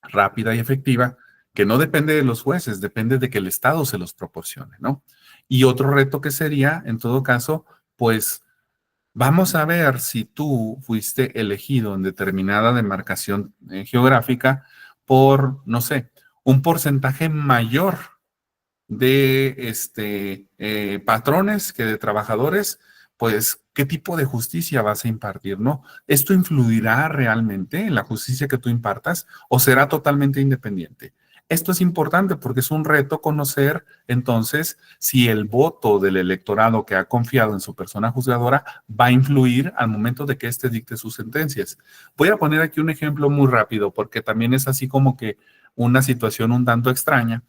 rápida y efectiva, que no depende de los jueces, depende de que el Estado se los proporcione, ¿no? Y otro reto que sería, en todo caso, pues vamos a ver si tú fuiste elegido en determinada demarcación geográfica por, no sé, un porcentaje mayor de patrones que de trabajadores, pues, ¿qué tipo de justicia vas a impartir, no? ¿Esto influirá realmente en la justicia que tú impartas o será totalmente independiente? Esto es importante porque es un reto conocer entonces si el voto del electorado que ha confiado en su persona juzgadora va a influir al momento de que éste dicte sus sentencias. Voy a poner aquí un ejemplo muy rápido porque también es así como que una situación un tanto extraña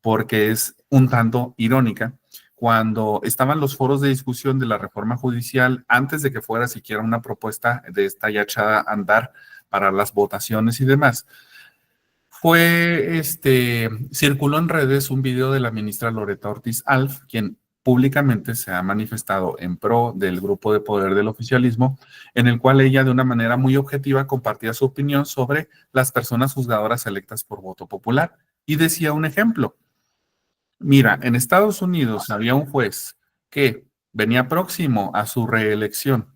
porque es un tanto irónica. Cuando estaban los foros de discusión de la reforma judicial, antes de que fuera siquiera una propuesta de esta ya echada a andar para las votaciones y demás, circuló en redes un video de la ministra Loreta Ortiz Alf, quien públicamente se ha manifestado en pro del grupo de poder del oficialismo, en el cual ella de una manera muy objetiva compartía su opinión sobre las personas juzgadoras electas por voto popular y decía un ejemplo. Mira, en Estados Unidos había un juez que venía próximo a su reelección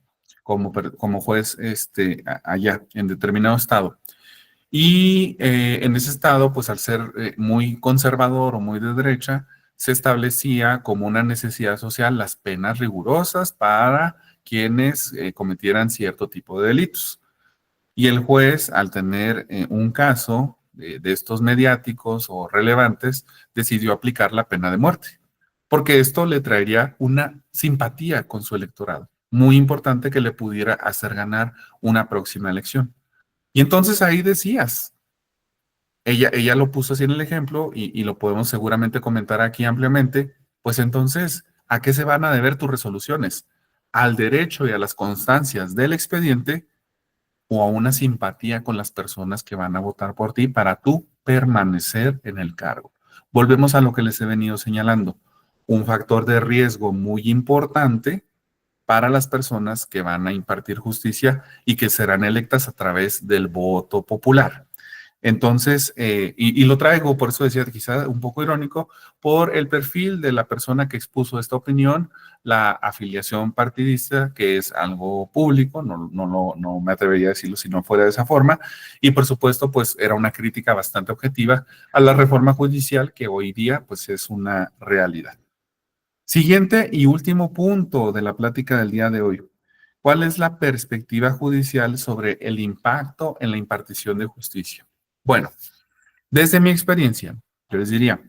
como juez allá en determinado estado. Y en ese estado, pues al ser muy conservador o muy de derecha, se establecía como una necesidad social las penas rigurosas para quienes cometieran cierto tipo de delitos. Y el juez, al tener un caso de estos mediáticos o relevantes, decidió aplicar la pena de muerte, porque esto le traería una simpatía con su electorado, muy importante que le pudiera hacer ganar una próxima elección. Y entonces ahí decías, ella lo puso así en el ejemplo y lo podemos seguramente comentar aquí ampliamente, pues entonces, ¿a qué se van a deber tus resoluciones? ¿Al derecho y a las constancias del expediente o a una simpatía con las personas que van a votar por ti para tú permanecer en el cargo? Volvemos a lo que les he venido señalando. Un factor de riesgo muy importante para las personas que van a impartir justicia y que serán electas a través del voto popular. Entonces, y lo traigo, por eso decía quizá un poco irónico, por el perfil de la persona que expuso esta opinión, la afiliación partidista, que es algo público, no me atrevería a decirlo si no fuera de esa forma, y por supuesto, pues era una crítica bastante objetiva a la reforma judicial que hoy día, pues es una realidad. Siguiente y último punto de la plática del día de hoy. ¿Cuál es la perspectiva judicial sobre el impacto en la impartición de justicia? Bueno, desde mi experiencia, yo les diría,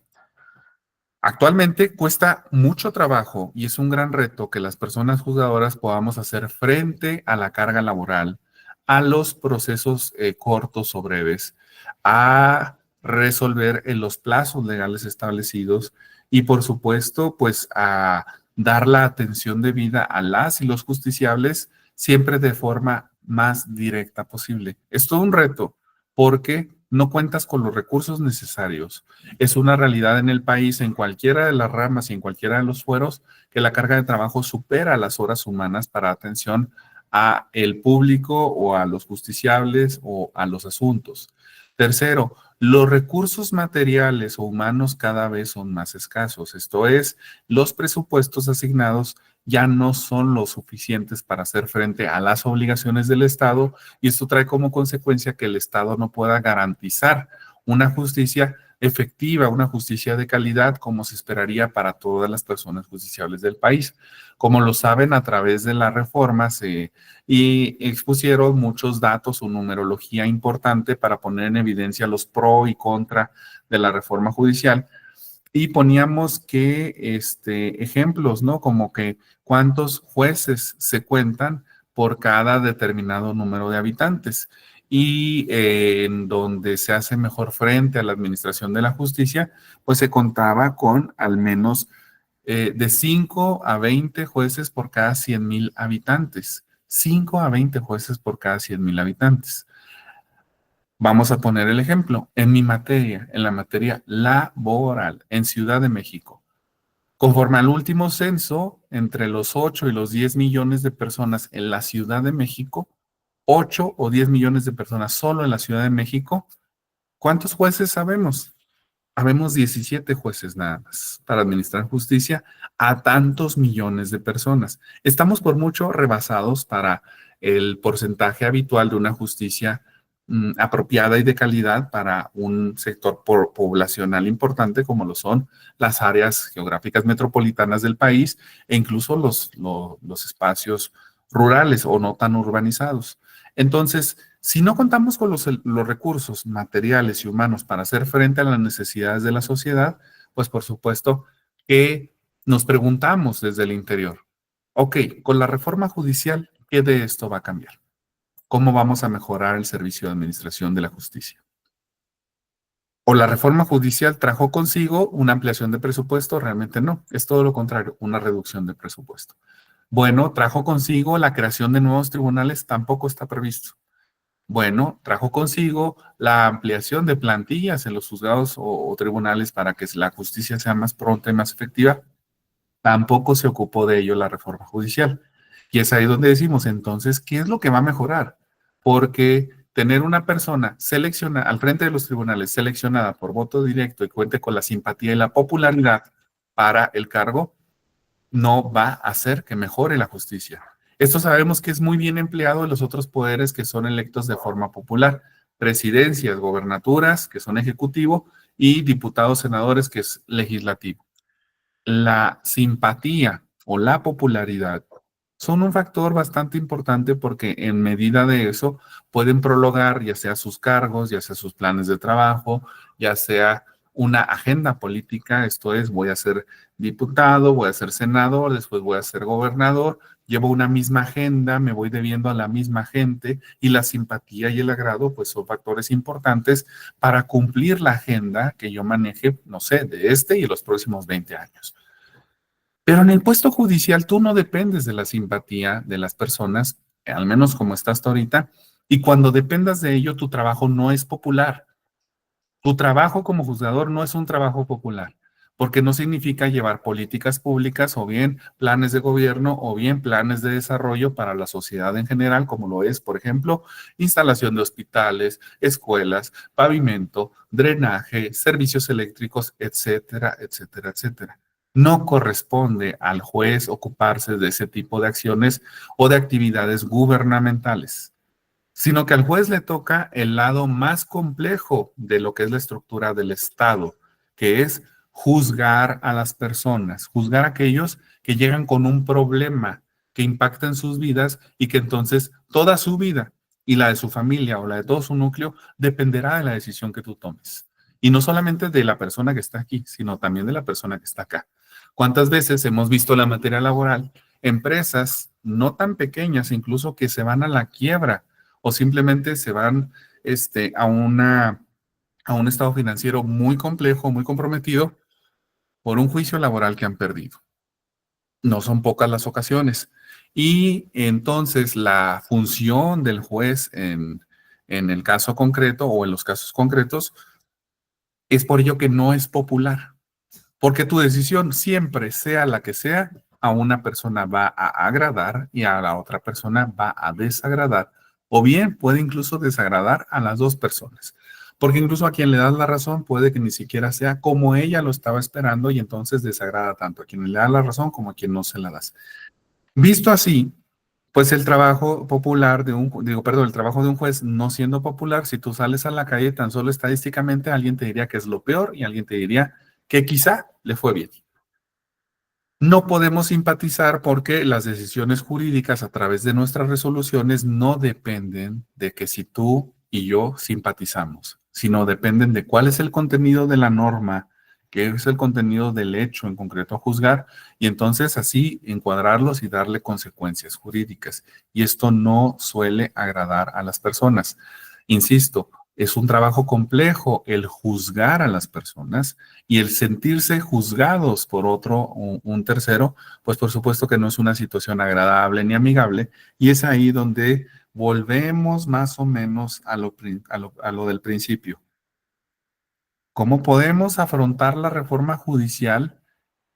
actualmente cuesta mucho trabajo y es un gran reto que las personas juzgadoras podamos hacer frente a la carga laboral, a los procesos cortos o breves, a resolver en los plazos legales establecidos y por supuesto, pues a dar la atención debida a las y los justiciables siempre de forma más directa posible. Es todo un reto porque no cuentas con los recursos necesarios. Es una realidad en el país, en cualquiera de las ramas y en cualquiera de los fueros, que la carga de trabajo supera las horas humanas para atención a el público o a los justiciables o a los asuntos. Tercero, los recursos materiales o humanos cada vez son más escasos. Esto es, los presupuestos asignados ya no son lo suficientes para hacer frente a las obligaciones del Estado y esto trae como consecuencia que el Estado no pueda garantizar una justicia efectiva, una justicia de calidad como se esperaría para todas las personas justiciables del país. Como lo saben, a través de las reformas y expusieron muchos datos o numerología importante para poner en evidencia los pro y contra de la reforma judicial. Y poníamos que ejemplos, ¿no? Como que cuántos jueces se cuentan por cada determinado número de habitantes y en donde se hace mejor frente a la administración de la justicia, pues se contaba con al menos de 5 a 20 jueces por cada 100,000 habitantes. 5 a 20 jueces por cada 100,000 habitantes. Vamos a poner el ejemplo. En mi materia, en la materia laboral, en Ciudad de México, conforme al último censo, entre los 8 y los 10 millones de personas en la Ciudad de México, 8 o 10 millones de personas solo en la Ciudad de México, ¿cuántos jueces sabemos? Habemos 17 jueces nada más para administrar justicia a tantos millones de personas. Estamos por mucho rebasados para el porcentaje habitual de una justicia apropiada y de calidad para un sector poblacional importante como lo son las áreas geográficas metropolitanas del país e incluso los espacios rurales o no tan urbanizados. Entonces, si no contamos con los recursos materiales y humanos para hacer frente a las necesidades de la sociedad, pues por supuesto que nos preguntamos desde el interior, ok, con la reforma judicial, ¿qué de esto va a cambiar? ¿Cómo vamos a mejorar el servicio de administración de la justicia? ¿O la reforma judicial trajo consigo una ampliación de presupuesto? Realmente no, es todo lo contrario, una reducción de presupuesto. Bueno, trajo consigo la creación de nuevos tribunales, tampoco está previsto. Bueno, trajo consigo la ampliación de plantillas en los juzgados o tribunales para que la justicia sea más pronta y más efectiva. Tampoco se ocupó de ello la reforma judicial. Y es ahí donde decimos, entonces, ¿qué es lo que va a mejorar? Porque tener una persona seleccionada al frente de los tribunales, seleccionada por voto directo y cuente con la simpatía y la popularidad para el cargo, no va a hacer que mejore la justicia. Esto sabemos que es muy bien empleado en los otros poderes que son electos de forma popular, presidencias, gobernaturas, que son ejecutivo, y diputados, senadores, que es legislativo. La simpatía o la popularidad son un factor bastante importante porque en medida de eso pueden prolongar ya sea sus cargos, ya sea sus planes de trabajo, ya sea una agenda política, esto es, voy a ser diputado, voy a ser senador, después voy a ser gobernador, llevo una misma agenda, me voy debiendo a la misma gente y la simpatía y el agrado pues son factores importantes para cumplir la agenda que yo maneje, no sé, de este y los próximos 20 años. Pero en el puesto judicial tú no dependes de la simpatía de las personas, al menos como estás hasta ahorita, y cuando dependas de ello, tu trabajo no es popular. Tu trabajo como juzgador no es un trabajo popular, porque no significa llevar políticas públicas o bien planes de gobierno o bien planes de desarrollo para la sociedad en general, como lo es, por ejemplo, instalación de hospitales, escuelas, pavimento, drenaje, servicios eléctricos, etcétera, etcétera, etcétera. No corresponde al juez ocuparse de ese tipo de acciones o de actividades gubernamentales, sino que al juez le toca el lado más complejo de lo que es la estructura del Estado, que es juzgar a las personas, juzgar a aquellos que llegan con un problema que impacta en sus vidas y que entonces toda su vida y la de su familia o la de todo su núcleo dependerá de la decisión que tú tomes. Y no solamente de la persona que está aquí, sino también de la persona que está acá. ¿Cuántas veces hemos visto la materia laboral? Empresas no tan pequeñas, incluso que se van a la quiebra o simplemente se van a un estado financiero muy complejo, muy comprometido por un juicio laboral que han perdido. No son pocas las ocasiones. Y entonces la función del juez en el caso concreto o en los casos concretos es por ello que no es popular. Porque tu decisión, siempre sea la que sea, a una persona va a agradar y a la otra persona va a desagradar. O bien puede incluso desagradar a las dos personas. Porque incluso a quien le das la razón puede que ni siquiera sea como ella lo estaba esperando y entonces desagrada tanto a quien le da la razón como a quien no se la das. Visto así, pues el trabajo popular el trabajo de un juez no siendo popular, si tú sales a la calle tan solo estadísticamente, alguien te diría que es lo peor y alguien te diría que quizá le fue bien. No podemos simpatizar porque las decisiones jurídicas a través de nuestras resoluciones no dependen de que si tú y yo simpatizamos, sino dependen de cuál es el contenido de la norma, qué es el contenido del hecho en concreto a juzgar, y entonces así encuadrarlos y darle consecuencias jurídicas. Y esto no suele agradar a las personas. Insisto, Es un trabajo complejo el juzgar a las personas y el sentirse juzgados por otro, un tercero, pues por supuesto que no es una situación agradable ni amigable, y es ahí donde volvemos más o menos a lo del principio. ¿Cómo podemos afrontar la reforma judicial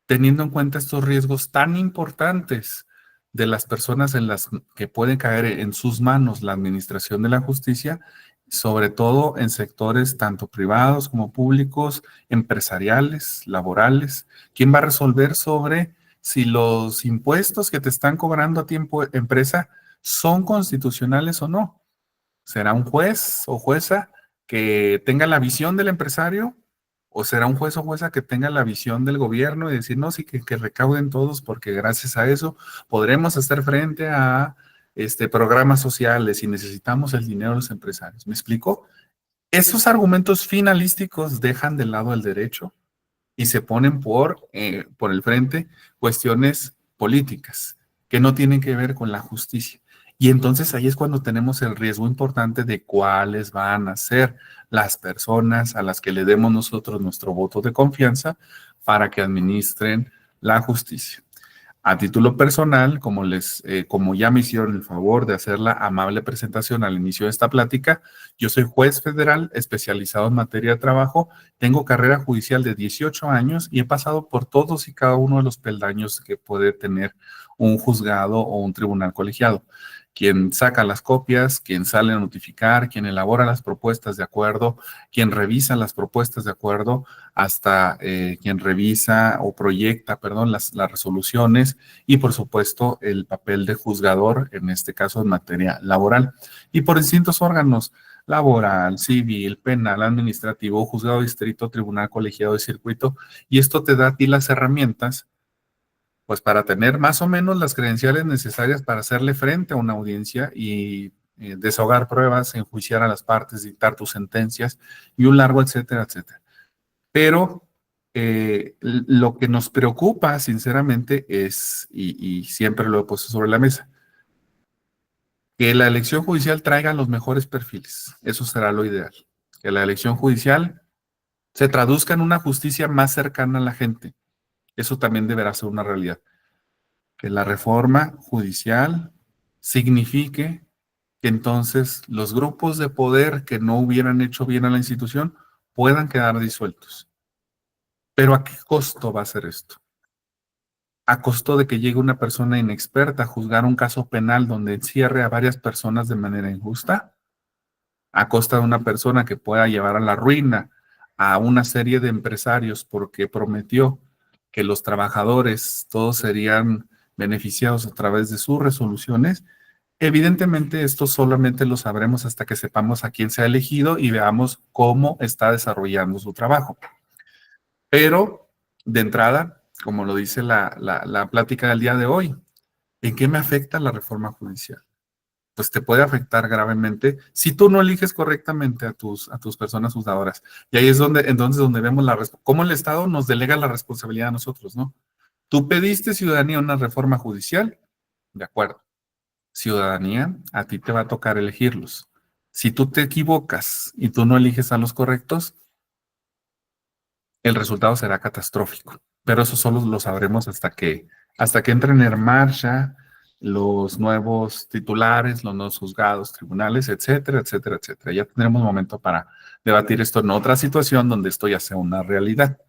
teniendo en cuenta estos riesgos tan importantes de las personas en las que puede caer en sus manos la administración de la justicia, sobre todo en sectores tanto privados como públicos, empresariales, laborales? ¿Quién va a resolver sobre si los impuestos que te están cobrando a tiempo empresa son constitucionales o no? ¿Será un juez o jueza que tenga la visión del empresario? ¿O será un juez o jueza que tenga la visión del gobierno y decir, no, sí, que recauden todos porque gracias a eso podremos hacer frente a programas sociales y necesitamos el dinero de los empresarios? ¿Me explico? Esos argumentos finalísticos dejan de lado el derecho y se ponen por el frente cuestiones políticas que no tienen que ver con la justicia. Y entonces ahí es cuando tenemos el riesgo importante de cuáles van a ser las personas a las que le demos nosotros nuestro voto de confianza para que administren la justicia. A título personal, como ya me hicieron el favor de hacer la amable presentación al inicio de esta plática, yo soy juez federal especializado en materia de trabajo, tengo carrera judicial de 18 años y he pasado por todos y cada uno de los peldaños que puede tener un juzgado o un tribunal colegiado. Quien saca las copias, quien sale a notificar, quien elabora las propuestas de acuerdo, quien revisa las propuestas de acuerdo, hasta quien revisa o proyecta, perdón, las resoluciones y por supuesto el papel de juzgador, en este caso en materia laboral. Y por distintos órganos, laboral, civil, penal, administrativo, juzgado de distrito, tribunal colegiado de circuito, y esto te da a ti las herramientas pues para tener más o menos las credenciales necesarias para hacerle frente a una audiencia y desahogar pruebas, enjuiciar a las partes, dictar tus sentencias y un largo etcétera, etcétera. Pero lo que nos preocupa, sinceramente, es, y siempre lo he puesto sobre la mesa, que la elección judicial traiga los mejores perfiles. Eso será lo ideal. Que la elección judicial se traduzca en una justicia más cercana a la gente. Eso también deberá ser una realidad. Que la reforma judicial signifique que entonces los grupos de poder que no hubieran hecho bien a la institución puedan quedar disueltos. Pero ¿a qué costo va a ser esto? ¿A costo de que llegue una persona inexperta a juzgar un caso penal donde encierre a varias personas de manera injusta? ¿A costa de una persona que pueda llevar a la ruina a una serie de empresarios porque prometió que los trabajadores todos serían beneficiados a través de sus resoluciones? Evidentemente, esto solamente lo sabremos hasta que sepamos a quién se ha elegido y veamos cómo está desarrollando su trabajo. Pero, de entrada, como lo dice la plática del día de hoy, ¿en qué me afecta la reforma judicial? Pues te puede afectar gravemente si tú no eliges correctamente a tus personas juzgadoras. Y ahí es entonces donde vemos cómo el Estado nos delega la responsabilidad a nosotros, ¿no? Tú pediste, ciudadanía, una reforma judicial, de acuerdo. Ciudadanía, a ti te va a tocar elegirlos. Si tú te equivocas y tú no eliges a los correctos, el resultado será catastrófico. Pero eso solo lo sabremos hasta que entren en marcha los nuevos titulares, los nuevos juzgados, tribunales, etcétera, etcétera, etcétera. Ya tendremos momento para debatir esto en otra situación donde esto ya sea una realidad.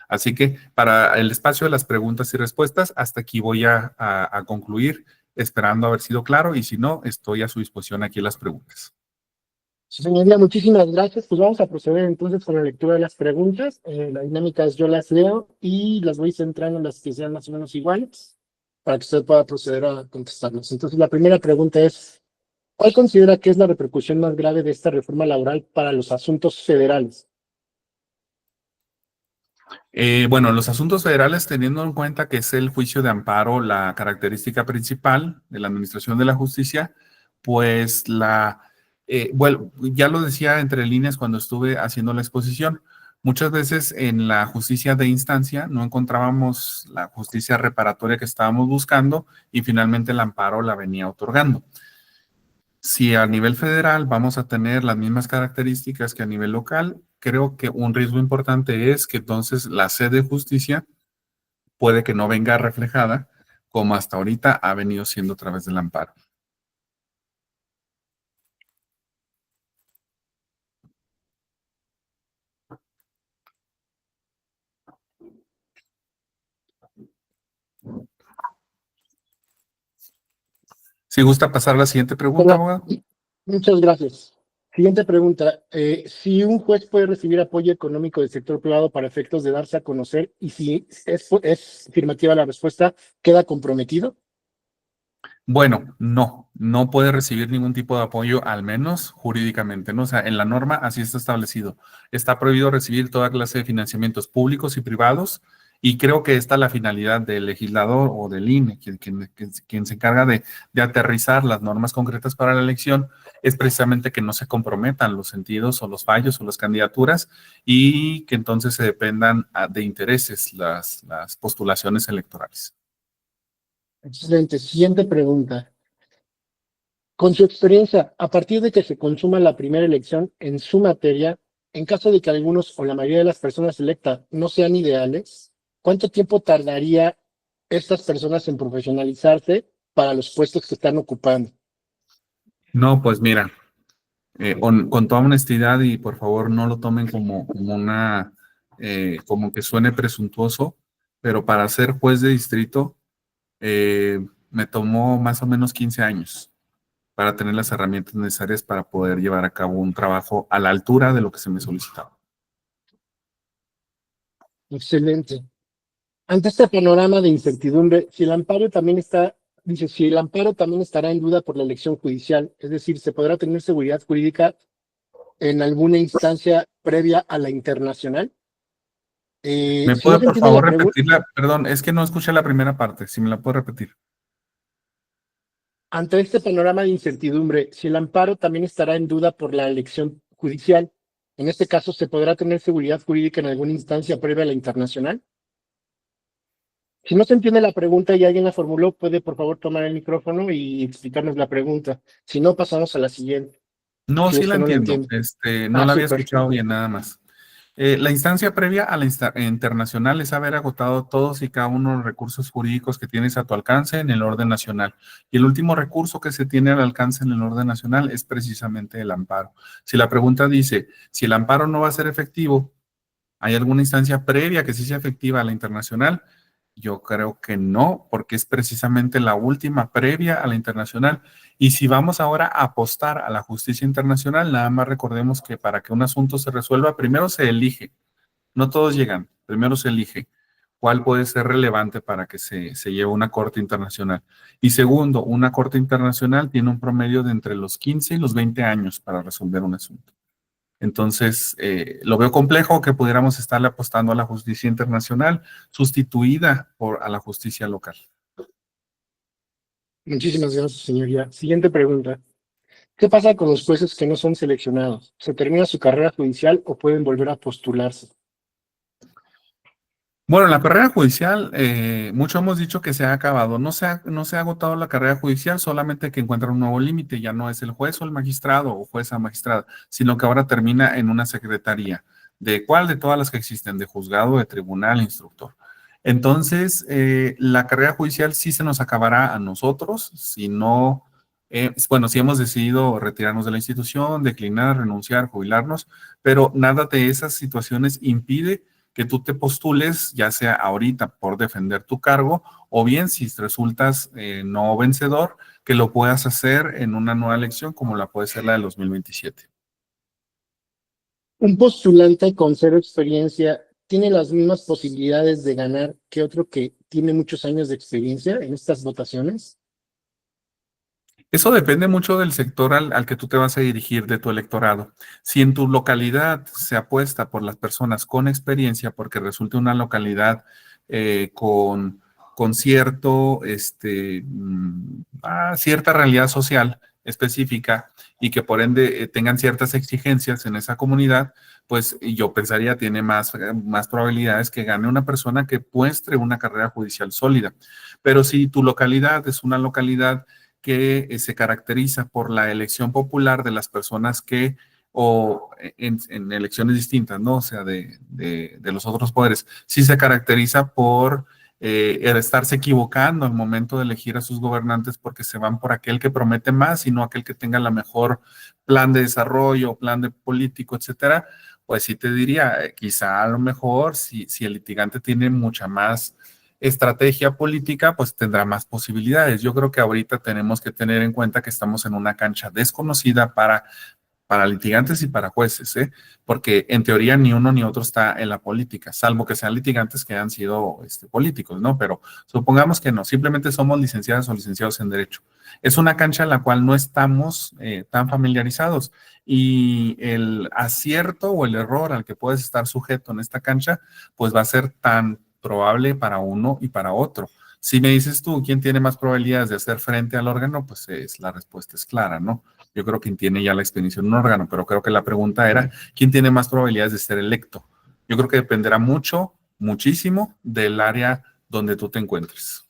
Así que para el espacio de las preguntas y respuestas, hasta aquí voy a concluir, esperando haber sido claro, y si no, estoy a su disposición aquí en las preguntas. Señoría, muchísimas gracias. Pues vamos a proceder entonces con la lectura de las preguntas. La dinámica es: yo las leo y las voy centrando en las que sean más o menos iguales para que usted pueda proceder a contestarlas. Entonces, la primera pregunta es: ¿cuál considera que es la repercusión más grave de esta reforma laboral para los asuntos federales? Bueno, los asuntos federales, teniendo en cuenta que es el juicio de amparo la característica principal de la administración de la justicia, pues bueno, ya lo decía entre líneas cuando estuve haciendo la exposición, muchas veces en la justicia de instancia no encontrábamos la justicia reparatoria que estábamos buscando y finalmente el amparo la venía otorgando. Si a nivel federal vamos a tener las mismas características que a nivel local, creo que un riesgo importante es que entonces la sede de justicia puede que no venga reflejada como hasta ahorita ha venido siendo a través del amparo. Si gusta pasar a la siguiente pregunta, Bueno, abogado. muchas gracias. Siguiente pregunta. Si un juez puede recibir apoyo económico del sector privado para efectos de darse a conocer y si es afirmativa la respuesta, ¿queda comprometido? Bueno, no puede recibir ningún tipo de apoyo, al menos jurídicamente, ¿no? O sea, en la norma así está establecido. Está prohibido recibir toda clase de financiamientos públicos y privados, y creo que esta es la finalidad del legislador o del INE, quien se encarga de aterrizar las normas concretas para la elección, es precisamente que no se comprometan los sentidos o los fallos o las candidaturas y que entonces se dependan de intereses las postulaciones electorales. Excelente. Siguiente pregunta. Con su experiencia, a partir de que se consuma la primera elección en su materia, en caso de que algunos o la mayoría de las personas electas no sean ideales, ¿cuánto tiempo tardaría estas personas en profesionalizarse para los puestos que están ocupando? No, pues mira. Con toda honestidad y por favor no lo tomen como una, como que suene presuntuoso, pero para ser juez de distrito me tomó más o menos 15 años para tener las herramientas necesarias para poder llevar a cabo un trabajo a la altura de lo que se me solicitaba. Excelente. Ante este panorama de incertidumbre, si el amparo también está, dice, si el amparo también estará en duda por la elección judicial, es decir, se podrá tener seguridad jurídica en alguna instancia previa a la internacional. ¿Me Si no puede se por entiende la favor pregunta, repetir la, perdón, es que no escuché la primera parte, si me la puede repetir? ante este panorama de incertidumbre, si el amparo también estará en duda por la elección judicial, en este caso, ¿se podrá tener seguridad jurídica en alguna instancia previa a la internacional? Si no se entiende la pregunta y alguien la formuló, puede por favor tomar el micrófono y explicarnos la pregunta. Si no, pasamos a la siguiente. No, Si sí es la que no la entiendo, entiende. no Ah, la había súper. escuchado bien nada más. La instancia previa a la internacional es haber agotado todos y cada uno de los recursos jurídicos que tienes a tu alcance en el orden nacional. Y el último recurso que se tiene al alcance en el orden nacional es precisamente el amparo. Si la pregunta dice, si el amparo no va a ser efectivo, ¿hay alguna instancia previa que sí sea efectiva a la internacional? Yo creo que no, porque es precisamente la última previa a la internacional. Y si vamos ahora a apostar a la justicia internacional, nada más recordemos que para que un asunto se resuelva, primero se elige, no todos llegan, primero se elige cuál puede ser relevante para que se lleve una corte internacional. Y segundo, una corte internacional tiene un promedio de entre los 15 y los 20 años para resolver un asunto. Entonces, lo veo complejo que pudiéramos estarle apostando a la justicia internacional sustituida a la justicia local. Muchísimas gracias, señoría. Siguiente pregunta. ¿Qué pasa con los jueces que no son seleccionados? ¿Se termina su carrera judicial o pueden volver a postularse? Bueno, la carrera judicial, mucho hemos dicho que se ha acabado. No se ha agotado la carrera judicial, solamente que encuentra un nuevo límite. Ya no es el juez o el magistrado o jueza magistrada, sino que ahora termina en una secretaría. ¿De cuál? De todas las que existen, de juzgado, de tribunal, instructor. Entonces, la carrera judicial sí se nos acabará a nosotros, si no, bueno, si hemos decidido retirarnos de la institución, declinar, renunciar, jubilarnos, pero nada de esas situaciones impide que tú te postules, ya sea ahorita por defender tu cargo, o bien si resultas no vencedor, que lo puedas hacer en una nueva elección como la puede ser la del 2027. ¿Un postulante con cero experiencia tiene las mismas posibilidades de ganar que otro que tiene muchos años de experiencia en estas votaciones? Eso depende mucho del sector al que tú te vas a dirigir, de tu electorado. Si en tu localidad se apuesta por las personas con experiencia, porque resulte una localidad con cierta realidad social específica y que por ende tengan ciertas exigencias en esa comunidad, pues yo pensaría tiene más probabilidades que gane una persona que muestre una carrera judicial sólida. Pero si tu localidad es una localidad que se caracteriza por la elección popular de las personas que, o en elecciones distintas, ¿no? O sea, de los otros poderes, sí se caracteriza por el estarse equivocando al momento de elegir a sus gobernantes porque se van por aquel que promete más y no aquel que tenga la mejor plan de desarrollo, plan de político, etcétera. Pues sí te diría, quizá a lo mejor si el litigante tiene mucha más estrategia política, pues tendrá más posibilidades. Yo creo que ahorita tenemos que tener en cuenta que estamos en una cancha desconocida para litigantes y para jueces, ¿eh? Porque en teoría ni uno ni otro está en la política, salvo que sean litigantes que han sido políticos, ¿no? Pero supongamos que no, simplemente somos licenciadas o licenciados en Derecho. Es una cancha en la cual no estamos tan familiarizados y el acierto o el error al que puedes estar sujeto en esta cancha, pues va a ser tan probable para uno y para otro. Si me dices tú, ¿quién tiene más probabilidades de hacer frente al órgano? Pues la respuesta es clara, ¿no? Yo creo que quien tiene ya la experiencia en un órgano, pero creo que la pregunta era, ¿quién tiene más probabilidades de ser electo? Yo creo que dependerá mucho, muchísimo del área donde tú te encuentres.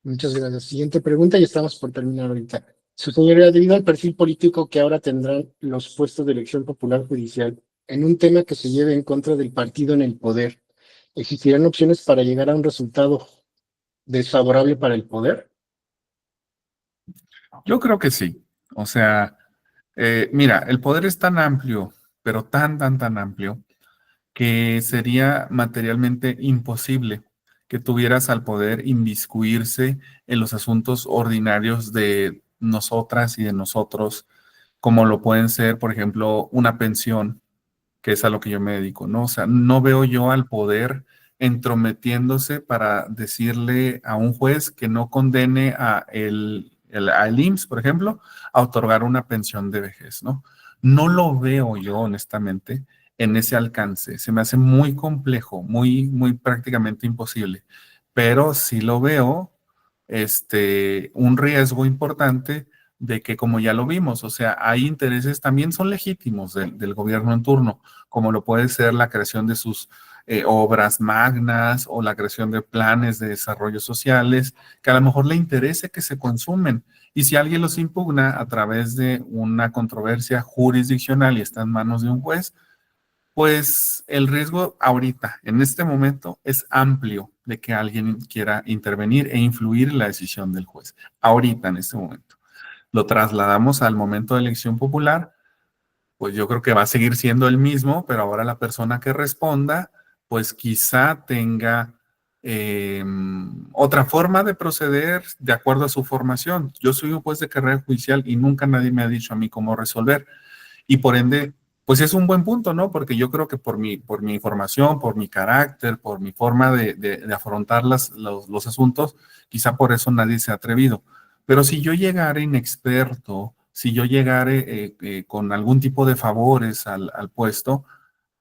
Muchas gracias. Siguiente pregunta y estamos por terminar ahorita. Su señoría, debido al perfil político que ahora tendrán los puestos de elección popular judicial, en un tema que se lleve en contra del partido en el poder, ¿existirán opciones para llegar a un resultado desfavorable para el poder? Yo creo que sí. O sea, mira, el poder es tan amplio, pero tan amplio, que sería materialmente imposible que tuvieras al poder inmiscuirse en los asuntos ordinarios de nosotras y de nosotros, como lo pueden ser, por ejemplo, una pensión, que es a lo que yo me dedico, ¿no? O sea, no veo yo al poder entrometiéndose para decirle a un juez que no condene al IMSS, por ejemplo, a otorgar una pensión de vejez, ¿no? No lo veo yo, honestamente, en ese alcance. Se me hace muy complejo, muy prácticamente imposible, pero sí lo veo, un riesgo importante de que, como ya lo vimos, o sea, hay intereses también son legítimos del gobierno en turno, como lo puede ser la creación de sus obras magnas o la creación de planes de desarrollo sociales, que a lo mejor le interese que se consumen. Y si alguien los impugna a través de una controversia jurisdiccional y está en manos de un juez, pues el riesgo ahorita, en este momento, es amplio de que alguien quiera intervenir e influir en la decisión del juez. Ahorita, en este momento. Lo trasladamos al momento de elección popular, pues yo creo que va a seguir siendo el mismo, pero ahora la persona que responda, pues quizá tenga otra forma de proceder de acuerdo a su formación. Yo soy un juez de carrera judicial y nunca nadie me ha dicho a mí cómo resolver. Y por ende, pues es un buen punto, ¿no? Porque yo creo que por mi información, por mi carácter, por mi forma de afrontar los asuntos, quizá por eso nadie se ha atrevido. Pero si yo llegara inexperto, si yo llegara con algún tipo de favores al puesto,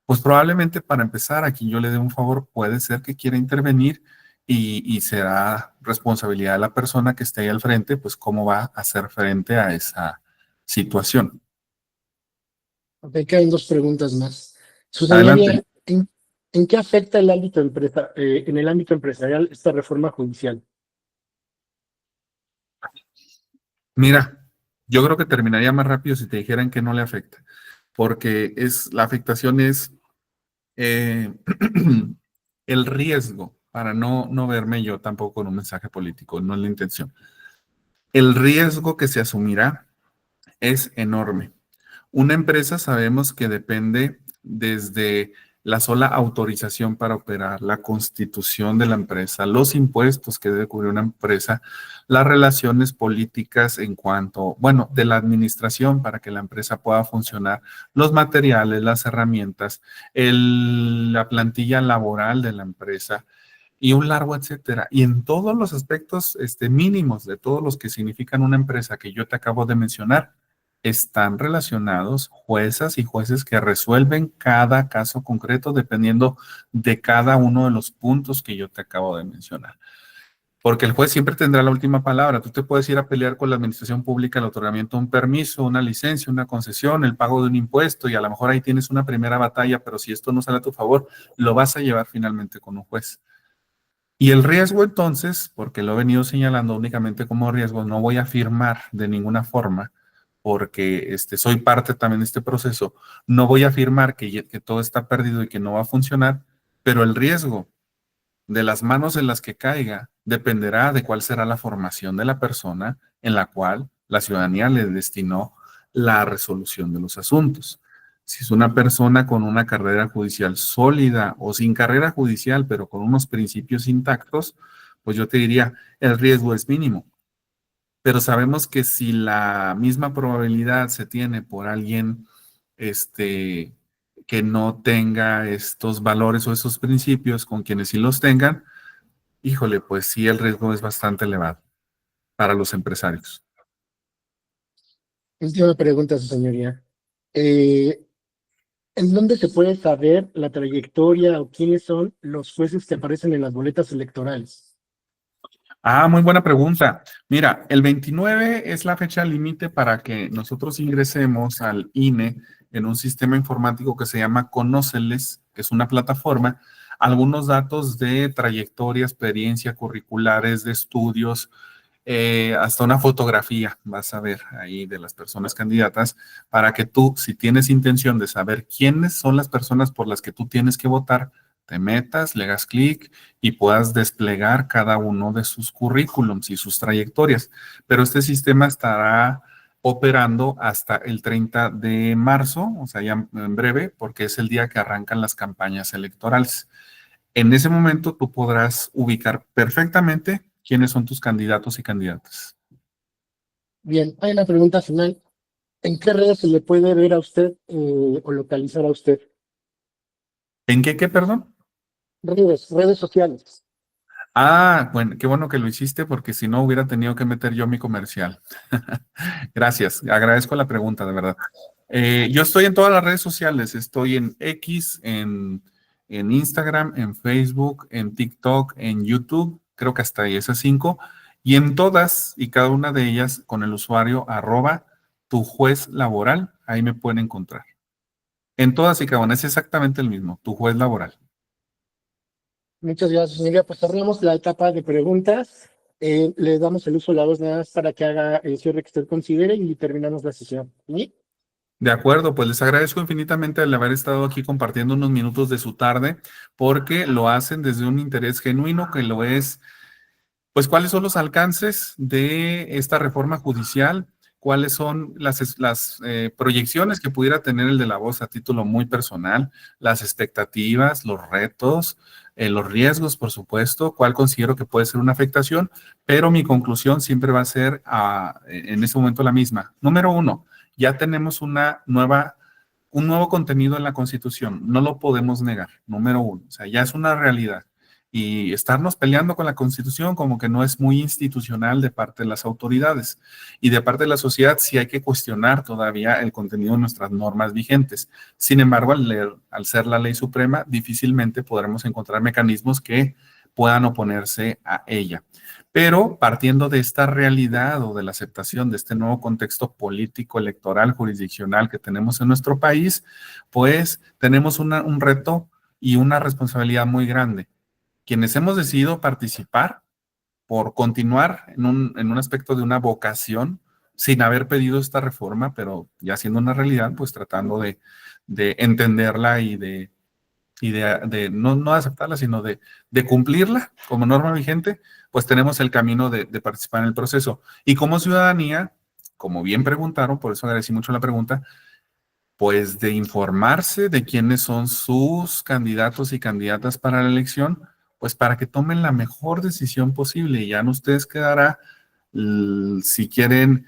pues probablemente para empezar, a quien yo le dé un favor puede ser que quiera intervenir y será responsabilidad de la persona que esté ahí al frente, pues cómo va a hacer frente a esa situación. Ok, quedan dos preguntas más. Su Adelante. señoría, ¿en qué afecta el ámbito en el ámbito empresarial esta reforma judicial? Mira, yo creo que terminaría más rápido si te dijeran que no le afecta, porque la afectación es eh, el riesgo, para no verme yo tampoco con un mensaje político, no es la intención. El riesgo que se asumirá es enorme. Una empresa sabemos que depende desde la sola autorización para operar, la constitución de la empresa, los impuestos que debe cubrir una empresa, las relaciones políticas en cuanto, bueno, de la administración para que la empresa pueda funcionar, los materiales, las herramientas, la plantilla laboral de la empresa y un largo etcétera. Y en todos los aspectos mínimos de todos los que significan una empresa que yo te acabo de mencionar, están relacionados juezas y jueces que resuelven cada caso concreto dependiendo de cada uno de los puntos que yo te acabo de mencionar. Porque el juez siempre tendrá la última palabra. Tú te puedes ir a pelear con la administración pública el otorgamiento de un permiso, una licencia, una concesión, el pago de un impuesto y a lo mejor ahí tienes una primera batalla, pero si esto no sale a tu favor, lo vas a llevar finalmente con un juez. Y el riesgo entonces, porque lo he venido señalando únicamente como riesgo, no voy a afirmar de ninguna forma, porque soy parte también de este proceso, no voy a afirmar que todo está perdido y que no va a funcionar, pero el riesgo de las manos en las que caiga dependerá de cuál será la formación de la persona en la cual la ciudadanía le destinó la resolución de los asuntos. Si es una persona con una carrera judicial sólida o sin carrera judicial, pero con unos principios intactos, pues yo te diría, el riesgo es mínimo. Pero sabemos que si la misma probabilidad se tiene por alguien que no tenga estos valores o esos principios con quienes sí los tengan, híjole, pues sí, el riesgo es bastante elevado para los empresarios. Última pregunta, su señoría. Eh, ¿En dónde se puede saber la trayectoria o quiénes son los jueces que aparecen en las boletas electorales? Ah, muy buena pregunta. Mira, el 29 es la fecha límite para que nosotros ingresemos al INE en un sistema informático que se llama Conóceles, que es una plataforma, algunos datos de trayectoria, experiencia, curriculares, de estudios, hasta una fotografía vas a ver ahí de las personas candidatas para que tú, si tienes intención de saber quiénes son las personas por las que tú tienes que votar, te metas, le hagas clic y puedas desplegar cada uno de sus currículums y sus trayectorias. Pero este sistema estará operando hasta el 30 de marzo, o sea, ya en breve, porque es el día que arrancan las campañas electorales. En ese momento tú podrás ubicar perfectamente quiénes son tus candidatos y candidatas. Bien, hay una pregunta final. ¿En qué redes se le puede ver a usted o localizar a usted? ¿En qué, perdón? Redes sociales. Ah, bueno, qué bueno que lo hiciste porque si no hubiera tenido que meter yo mi comercial. Gracias, agradezco la pregunta, de verdad. Yo estoy en todas las redes sociales, estoy en X, en Instagram, en Facebook, en TikTok, en YouTube, creo que hasta ahí esas 5, y en todas y cada una de ellas con el usuario @tu juez laboral, ahí me pueden encontrar. En todas y cada una es exactamente el mismo, tu juez laboral. Muchas gracias, señoría. Pues cerramos la etapa de preguntas. Le damos el uso de la voz nada más para que haga el cierre que usted considere y terminamos la sesión. ¿Sí? De acuerdo, pues les agradezco infinitamente el haber estado aquí compartiendo unos minutos de su tarde, porque lo hacen desde un interés genuino que lo es, pues cuáles son los alcances de esta reforma judicial, cuáles son las proyecciones que pudiera tener el de la voz a título muy personal, las expectativas, los retos, los riesgos, por supuesto, cuál considero que puede ser una afectación, pero mi conclusión siempre va a ser en ese momento la misma. Número uno, ya tenemos un nuevo contenido en la Constitución, no lo podemos negar, número uno, o sea, ya es una realidad. Y estarnos peleando con la Constitución como que no es muy institucional de parte de las autoridades. Y de parte de la sociedad sí hay que cuestionar todavía el contenido de nuestras normas vigentes. Sin embargo, al ser la ley suprema, difícilmente podremos encontrar mecanismos que puedan oponerse a ella. Pero partiendo de esta realidad o de la aceptación de este nuevo contexto político, electoral, jurisdiccional que tenemos en nuestro país, pues tenemos un reto y una responsabilidad muy grande. Quienes hemos decidido participar por continuar en un aspecto de una vocación, sin haber pedido esta reforma, pero ya siendo una realidad, pues tratando de entenderla y de no aceptarla, sino de cumplirla como norma vigente, pues tenemos el camino de participar en el proceso. Y como ciudadanía, como bien preguntaron, por eso agradecí mucho la pregunta, pues de informarse de quiénes son sus candidatos y candidatas para la elección, pues para que tomen la mejor decisión posible. Y ya no ustedes quedará si quieren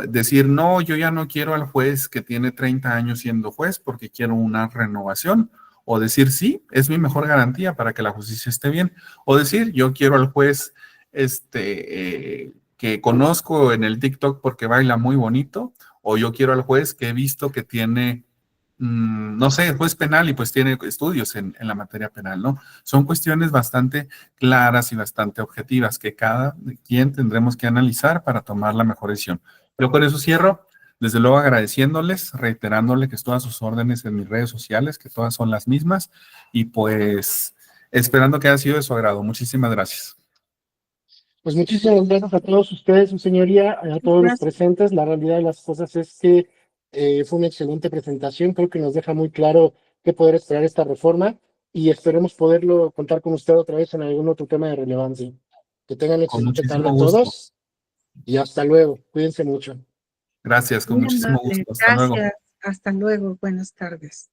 decir, no, yo ya no quiero al juez que tiene 30 años siendo juez porque quiero una renovación. O decir, sí, es mi mejor garantía para que la justicia esté bien. O decir, yo quiero al juez que conozco en el TikTok porque baila muy bonito. O yo quiero al juez que he visto que tiene no sé, juez penal y pues tiene estudios en la materia penal, ¿no? Son cuestiones bastante claras y bastante objetivas que cada quien tendremos que analizar para tomar la mejor decisión. Yo con eso cierro, desde luego agradeciéndoles, reiterándole que todas sus órdenes en mis redes sociales, que todas son las mismas, y pues esperando que haya sido de su agrado. Muchísimas gracias. Pues muchísimas gracias a todos ustedes, su señoría, a todos los presentes. La realidad de las cosas es que fue una excelente presentación. Creo que nos deja muy claro qué poder esperar esta reforma y esperemos poderlo contar con usted otra vez en algún otro tema de relevancia. Que tengan Con excelente tarde muchísimo a gusto. todos y hasta luego. Cuídense mucho. Gracias, con Muy muchísimo amable. gusto. Hasta luego. Gracias. Hasta luego. Buenas tardes.